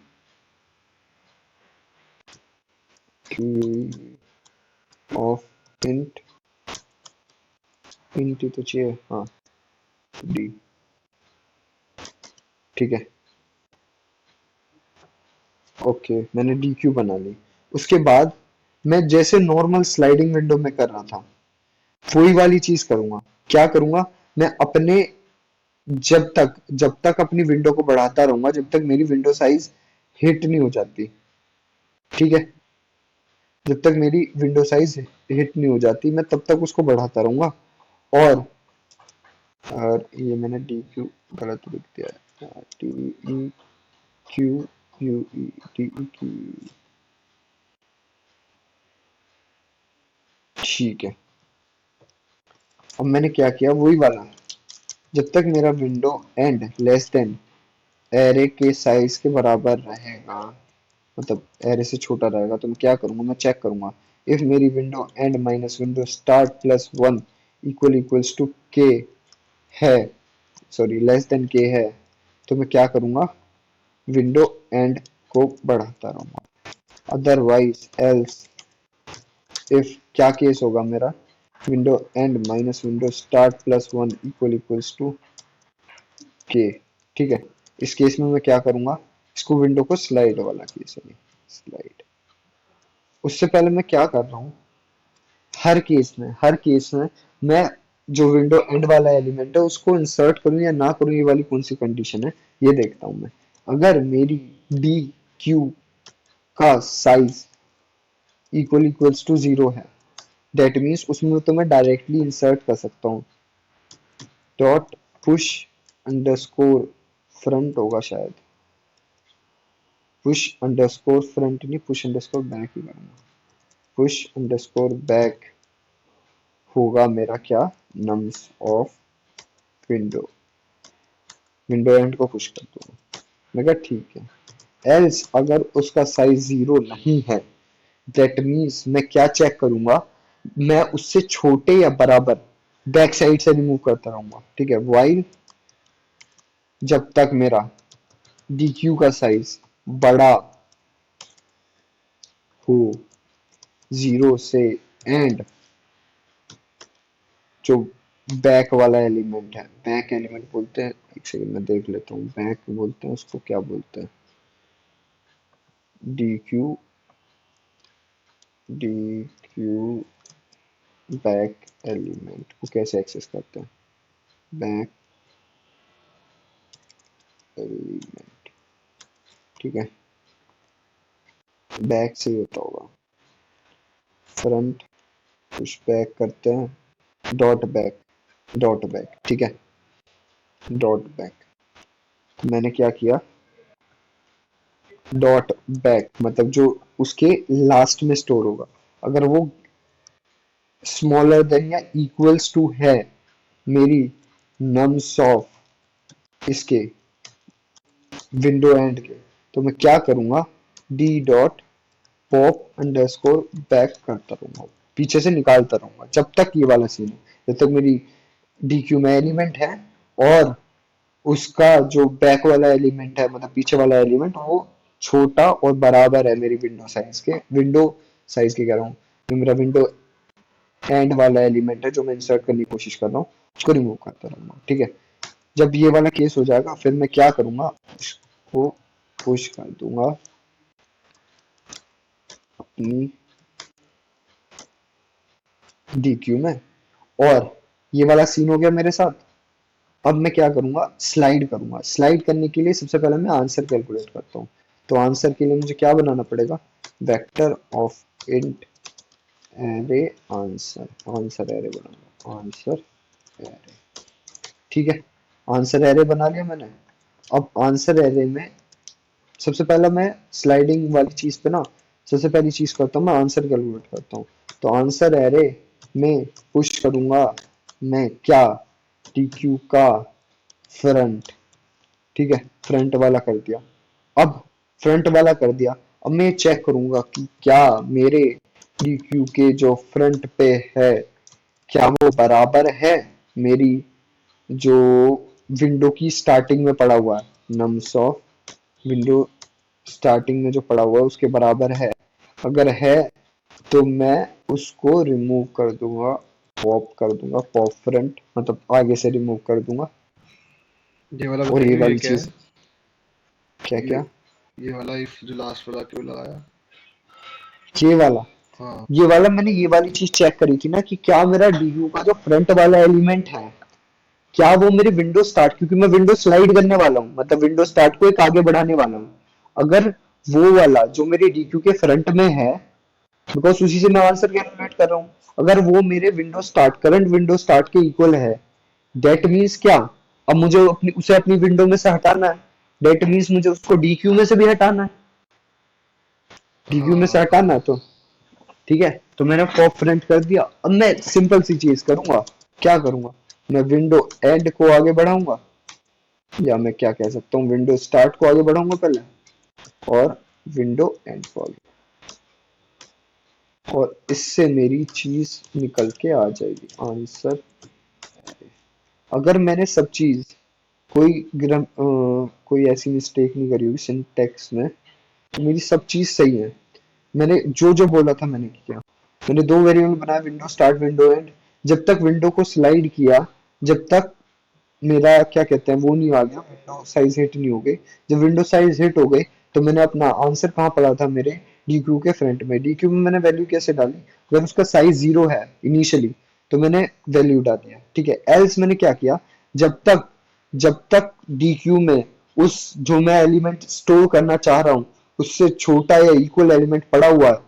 Q of int, int तो चाहिए, हाँ, डी। ठीक है, ओके, मैंने डी क्यू बना ली। उसके बाद मैं जैसे नॉर्मल स्लाइडिंग विंडो में कर रहा था वही वाली चीज करूंगा। क्या करूंगा, मैं अपने जब तक अपनी विंडो को बढ़ाता रहूंगा जब तक मेरी विंडो साइज हिट नहीं हो जाती। ठीक है, जब तक मेरी विंडो साइज हिट नहीं हो जाती मैं तब तक उसको बढ़ाता रहूंगा। और ये मैंने डी क्यू गलत लिख दिया है, टी ई क्यू यू ई, टी ई क्यू। ठीक है, अब मैंने क्या किया वही वाला, जब तक मेरा window and less than array के साइज के बराबर रहेगा, मतलब एरे से छोटा रहेगा, तो मैं क्या करूंगा, मैं चेक करूंगा इफ मेरी window end minus window start plus one equals to k है, सॉरी लेस देन के है, तो मैं क्या करूंगा, विंडो एंड को बढ़ाता रहूंगा। अदरवाइज एल्स, इफ क्या केस होगा मेरा, window end minus window start plus one equals to k. ठीक है, इस केस में मैं क्या करूंगा, इसको विंडो को स्लाइड वाला केस है, स्लाइड। उससे पहले मैं क्या कर रहा हूँ, हर केस में मैं जो विंडो एंड वाला एलिमेंट है उसको इंसर्ट करूं या ना करूं, ये वाली कौन सी कंडीशन है ये देखता हूं मैं। अगर मेरी डी क्यू का साइज इक्वल्स टू 0 है, दैट मीन्स उसमें तो मैं डायरेक्टली इंसर्ट कर सकता हूँ, डॉट पुश अंडरस्कोर फ्रंट होगा शायद, पुश अंडरस्कोर फ्रंट नहीं, पुश अंडरस्कोर बैक ही करूंगा, पुश अंडरस्कोर बैक होगा मेरा क्या, nums of window, window end को पुश कर दूंगा। मैं कहा ठीक है, एल्स अगर उसका साइज 0 नहीं है, दैट मीन्स मैं क्या चेक करूंगा, मैं उससे छोटे या बराबर बैक साइड से रिमूव करता रहूंगा। ठीक है, वाइल जब तक मेरा dq का साइज बड़ा हो 0 से, एंड जो बैक वाला एलिमेंट है, बैक एलिमेंट बोलते हैं, एक सेकंड में देख लेता हूँ, बैक बोलते हैं उसको, क्या बोलते हैं, D Q, D Q back element को कैसे एक्सेस करते हैं, बैक एलिमेंट। ठीक है, बैक से ही होता होगा, फ्रंट पुश बैक करते हैं, डॉट बैक, डॉट बैक। ठीक है, डॉट बैक, मैंने क्या किया, डॉट बैक मतलब जो उसके लास्ट में स्टोर होगा, अगर वो स्मॉलर देन या इक्वल्स टू है मेरी नम्स ऑफ इसके विंडो एंड के, तो मैं क्या करूंगा, D dot pop underscore back करता रहूंगा, पीछे से निकालता रहूंगा जब तक ये वाला सीन है, जब तक मेरी डी क्यू में एलिमेंट है और उसका जो बैक वाला एलिमेंट है मतलब पीछे वाला एलिमेंट वो छोटा और बराबर है मेरी विंडो साइज के कह रहा हूँ, जो मेरा विंडो एंड वाला एलिमेंट है जो मैं इंसर्ट करने की कोशिश कर रहा हूँ उसको रिमूव करता रहूंगा। ठीक है, जब ये वाला केस हो जाएगा फिर मैं क्या करूंगा, उसको पुश कर दूंगा अपनी डी क्यू में, और ये वाला सीन हो गया मेरे साथ। अब मैं क्या करूंगा, स्लाइड करूंगा। स्लाइड करने के लिए सबसे पहले मैं आंसर कैलकुलेट करता हूँ, तो आंसर के लिए मुझे क्या बनाना पड़ेगा, vector of int array answer, answer array बनाऊंगा, आंसर एरे। ठीक है, आंसर एरे बना लिया मैंने। अब आंसर एरे में सबसे पहला मैं स्लाइडिंग वाली चीज पे ना सबसे पहली चीज करता हूँ, मैं आंसर कैलकुलेट करता हूँ। तो आंसर एरे में पुश करूंगा मैं क्या, DQ का फ्रंट। ठीक है, फ्रंट वाला कर दिया। अब फ्रंट वाला कर दिया, अब मैं चेक करूंगा कि क्या मेरे DQ के जो फ्रंट पे है क्या वो बराबर है मेरी जो विंडो की स्टार्टिंग में पड़ा हुआ है, नम्स ऑफ विंडो स्टार्टिंग में जो पड़ा हुआ है उसके बराबर है। अगर है तो मैं उसको रिमूव कर दूंगा, पॉप कर दूंगा, पॉप फ्रंट मतलब आगे से रिमूव कर दूंगा। ये वाला और ये बताइए ये वाली क्या है? चीज क्या ये क्या, ये वाला इफ जो लास्ट वाला क्यों लगाया? ये वाला, हाँ। ये वाला मैंने ये वाली चीज चेक करी थी ना कि क्या मेरा DU का जो फ्रंट वाला एलिमेंट है क्या वो मेरी विंडो स्टार्ट, क्योंकि मैं विंडो स्लाइड करने वाला हूँ मतलब विंडो स्टार्ट को एक आगे बढ़ाने वाला हूँ। अगर वो वाला जो मेरे DQ के फ्रंट में है, बिकॉज उसी से मैं आंसर कैलकुलेट कर रहा हूँ, अगर वो मेरे window start current window start के इक्वल है, दैट मीन्स क्या, अब मुझे अपनी उसे अपनी विंडो में से हटाना है, दैट मीन्स मुझे उसको DQ में से भी हटाना है, DQ में से हाँ। हटाना है। तो ठीक है, तो मैंने पॉप फ्रंट कर दिया। अब मैं सिंपल सी चीज करूंगा, क्या करूंगा, मैं विंडो एंड को आगे बढ़ाऊंगा, या मैं क्या कह सकता हूँ विंडो स्टार्ट को आगे बढ़ाऊंगा पहले, और विंडो एंड को आगे, और इससे मेरी चीज निकल के आ जाएगी आंसर। अगर मैंने सब चीज कोई ऐसी मिस्टेक नहीं करी होगी सिंटेक्स में, तो मेरी सब चीज सही है। मैंने जो जो बोला था मैंने किया। मैंने दो वेरिएबल बनाया, विंडो स्टार्ट विंडो एंड। जब तक विंडो को स्लाइड किया, जब तक मेरा क्या कहते हैं वो नहीं आ गया, विंडो साइज हिट नहीं हो गई। जब विंडो साइज हिट हो गई तो मैंने अपना आंसर कहाँ पड़ा था, मेरे DQ के फ्रंट में। DQ में मैंने वैल्यू कैसे डाली, अगर उसका साइज 0 है इनिशियली तो मैंने वैल्यू डाल दिया, ठीक है। एल्स मैंने क्या किया, जब तक DQ में उस जो मैं एलिमेंट स्टोर करना चाह रहा हूँ उससे छोटा या इक्वल एलिमेंट पड़ा हुआ है,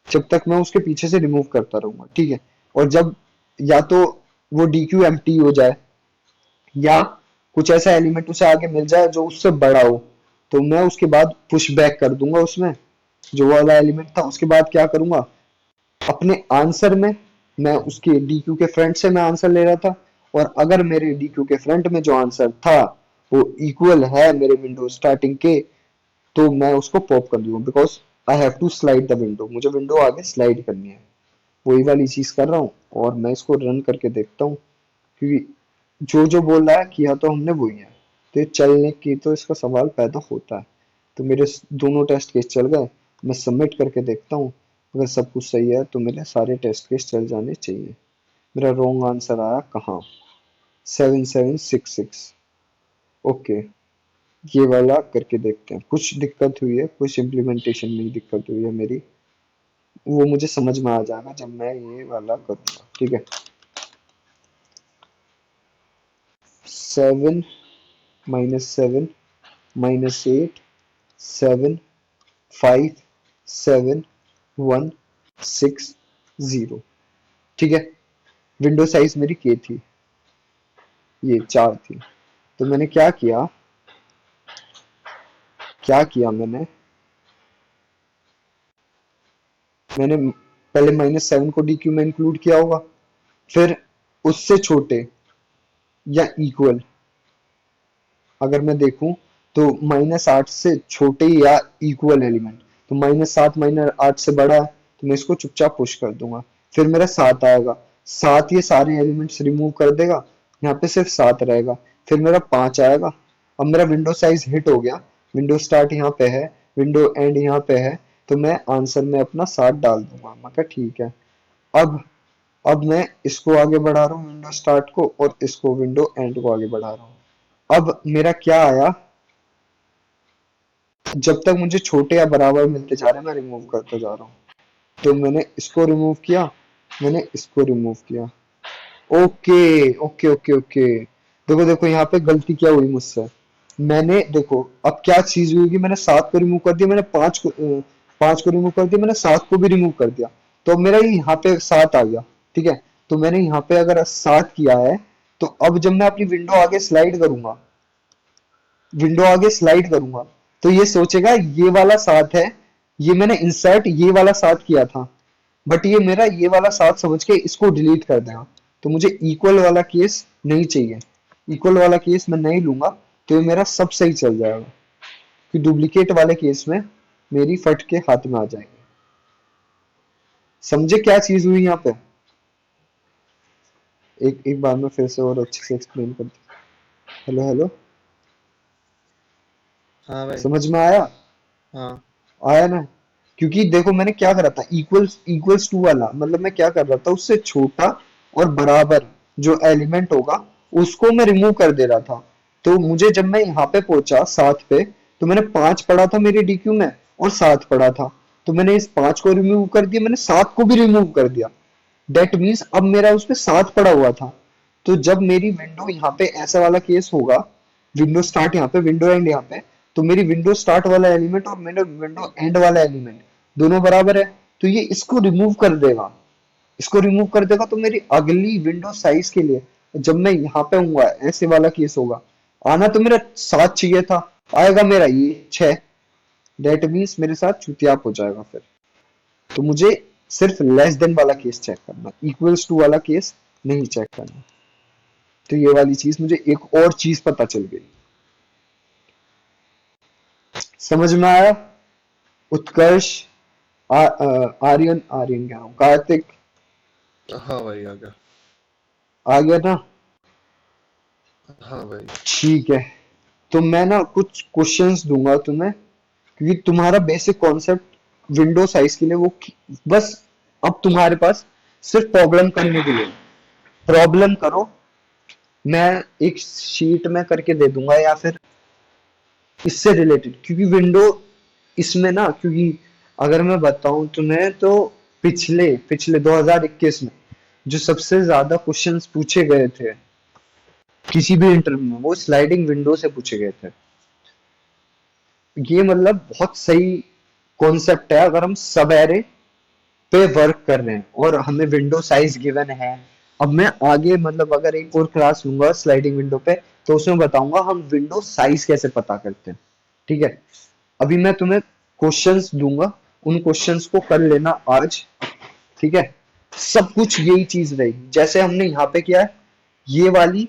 जब तक मैं उसके पीछे से रिमूव करता रहूंगा, ठीक है। और जब या तो वो DQ एम्प्टी हो जाए या कुछ ऐसा एलिमेंट उसे आगे मिल जाए जो उससे बड़ा हो, तो मैं उसके बाद पुश बैक कर दूंगा उसमें जो वाला एलिमेंट था। उसके बाद क्या करूंगा, अपने आंसर में मैं उसके DQ के फ्रंट से मैं आंसर ले रहा था, और अगर मेरे DQ के फ्रंट में जो आंसर था वो इक्वल है मेरे विंडो स्टार्टिंग के, तो मैं उसको पॉप कर दूंगा, because I have to slide the window, मुझे विंडो आगे स्लाइड करनी है। वही वाली चीज कर रहा हूँ, और मैं इसको रन करके देखता हूँ, क्योंकि जो जो बोल रहा है किया तो हमने वही है, तो ये चलने की तो इसका सवाल पैदा होता है। तो मेरे दोनों टेस्ट केस चल गए। मैं सबमिट करके देखता हूँ, अगर सब कुछ सही है तो मेरे सारे टेस्ट केस चल जाने चाहिए। मेरा रॉन्ग आंसर आया कहाँ, 7766। ओके, ये वाला करके देखते हैं। कुछ दिक्कत हुई है, कुछ इम्प्लीमेंटेशन में ही दिक्कत हुई है मेरी, वो मुझे समझ में आ जाएगा जब मैं ये वाला करूँगा, ठीक है। 7 - 7 - 8 7 5 7 1 6 0, ठीक है। विंडो साइज मेरी के थी, ये 4 थी। तो मैंने क्या किया मैंने पहले -7 को DQ में इंक्लूड किया होगा, फिर उससे छोटे या इक्वल, अगर मैं देखूं तो -8 से छोटे या इक्वल एलिमेंट, तो -7 -8 से बड़ा है तो मैं इसको चुपचाप पुश कर दूंगा। फिर मेरा 7 आएगा, 7 ये सारे एलिमेंट्स रिमूव कर देगा, यहाँ पे सिर्फ 7 रहेगा। फिर मेरा 5 आएगा। अब मेरा विंडो साइज हिट हो गया, विंडो स्टार्ट यहाँ पे है, विंडो एंड यहाँ पे है, तो मैं आंसर में अपना 7 डाल दूंगा। मैं कहा ठीक है। अब अब मैं इसको आगे बढ़ा रहा हूँ विंडो स्टार्ट को, और इसको विंडो एंड को आगे बढ़ा रहा हूँ। अब मेरा क्या आया, जब तक मुझे छोटे या बराबर मिलते जा रहे हैं मैं रिमूव करते जा रहा हूँ। तो मैंने इसको रिमूव किया, मैंने इसको रिमूव किया। ओके ओके ओके ओके, देखो देखो यहाँ पे गलती क्या हुई मुझसे। मैंने देखो अब क्या चीज हुई कि मैंने 7 को रिमूव कर दिया, मैंने 5 को रिमूव कर दिया, मैंने 7 को भी रिमूव कर दिया, तो अब मेरा ये यहाँ पे 7 आ गया, ठीक है। तो मैंने यहाँ पे अगर 7 किया है तो अब जब मैं अपनी विंडो आगे स्लाइड करूंगा तो ये सोचेगा ये वाला 7 है, ये मैंने इंसर्ट ये वाला 7 किया था, बट ये मेरा ये वाला 7 समझ के इसको डिलीट कर देगा। तो मुझे इक्वल वाला केस नहीं चाहिए, इक्वल वाला केस मैं नहीं लूंगा, तो ये मेरा सब सही चल जाएगा, कि डुप्लीकेट वाले केस में मेरी फट के हाथ में आ जाएंगे। समझे क्या चीज हुई यहाँ पे? एक एक बार में फिर से और अच्छे से एक्सप्लेन कर दूं। हेलो हेलो, हाँ भाई। समझ में आया? हाँ आया ना? क्योंकि देखो मैंने क्या करा था, इक्वल्स टू वाला मतलब मैं क्या कर रहा था, उससे छोटा और बराबर जो एलिमेंट होगा उसको मैं रिमूव कर दे रहा था। तो मुझे जब मैं यहाँ पे पहुंचा 7 पे, तो मैंने 5 पढ़ा था मेरी डीक्यू में और 7 पढ़ा था, तो मैंने इस 5 को रिमूव कर दिया, मैंने 7 को भी रिमूव कर दिया। दैट मीन्स अब मेरा उसमें 7 पड़ा हुआ था। तो जब मेरी विंडो यहाँ पे ऐसा वाला केस होगा, विंडो स्टार्ट यहाँ पे, विंडो एंड यहाँ पे, तो मेरी विंडो स्टार्ट वाला एलिमेंट और मेरा विंडो एंड वाला एलिमेंट दोनों बराबर है, तो ये इसको रिमूव कर देगा। इसको रिमूव कर देगा तो मेरी अगली विंडो साइज के लिए जब मैं यहाँ पे हूँ ऐसे वाला केस होगा, आना तो मेरा 7 चाहिए था, आएगा मेरा ये 6। दैट मीन्स मेरे साथ चुतियाप हो जाएगा फिर। तो मुझे सिर्फ लेस देन वाला केस चेक करना, इक्वल्स टू वाला केस नहीं चेक करना। तो ये वाली चीज मुझे एक और चीज पता चल गई। समझ में आया? उत्कर्ष, आर्यन, आर्यन क्या नाम, कार्तिक, हाँ भाई आ गया। आ गया ना? हाँ भाई। ठीक है, तो मैं ना कुछ क्वेश्चंस दूंगा तुम्हें, क्योंकि तुम्हारा बेसिक कॉन्सेप्ट विंडो साइज के लिए वो बस अब तुम्हारे पास सिर्फ प्रॉब्लम करने के लिए, प्रॉब्लम करो, मैं एक शीट में करके दे दूंगा या फिर इससे रिलेटेड, क्योंकि विंडो इसमें ना, क्योंकि अगर मैं बताऊं तुम्हें तो पिछले पिछले 2021 में जो सबसे ज्यादा क्वेश्चंस पूछे गए थे किसी भी इंटरव्यू में, वो स्लाइडिंग विंडो से पूछे गए थे। ये मतलब बहुत सही कॉन्सेप्ट है अगर हम सब एरे पे वर्क कर रहे हैं और हमें विंडो साइज गिवन है। अब मैं आगे मतलब अगर एक और क्लास लूंगा स्लाइडिंग विंडो पे, तो उसमें बताऊंगा हम विंडो साइज कैसे पता करते हैं। ठीक है, अभी मैं तुम्हें क्वेश्चंस दूंगा, उन क्वेश्चंस को कर लेना आज। ठीक है, सब कुछ यही चीज रहेगी जैसे हमने यहाँ पे किया है, ये वाली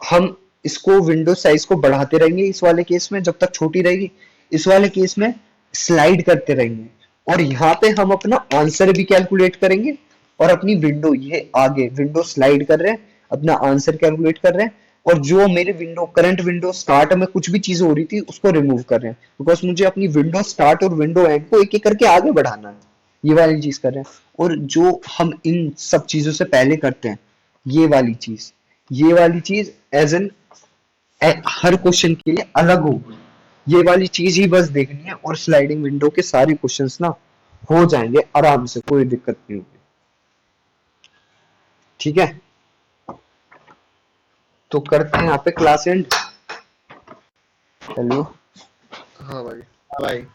हम इसको विंडो साइज को बढ़ाते रहेंगे इस वाले केस में जब तक छोटी रहेगी, इस वाले केस में स्लाइड करते रहेंगे, और यहाँ पे हम अपना आंसर भी कैलकुलेट करेंगे और अपनी विंडो ये आगे विंडो स्लाइड कर रहे हैं, अपना आंसर कैलकुलेट कर रहे हैं, और जो मेरी विंडो करंट विंडो स्टार्ट में कुछ भी चीज हो रही थी उसको रिमूव कर रहे हैं, बिकॉज मुझे अपनी विंडो स्टार्ट और विंडो एंड को एक एक करके आगे बढ़ाना है। ये वाली चीज कर रहे हैं, और जो हम इन सब चीजों से पहले करते हैं, ये वाली चीज, ये वाली चीज एज एन हर क्वेश्चन के लिए अलग होगी। ये वाली चीज ही बस देखनी है और स्लाइडिंग विंडो के सारे क्वेश्चंस ना हो जाएंगे आराम से, कोई दिक्कत नहीं होगी। ठीक है, तो करते हैं यहाँ पे क्लास एंड। हेलो, हाँ भाई। हाँ भाई।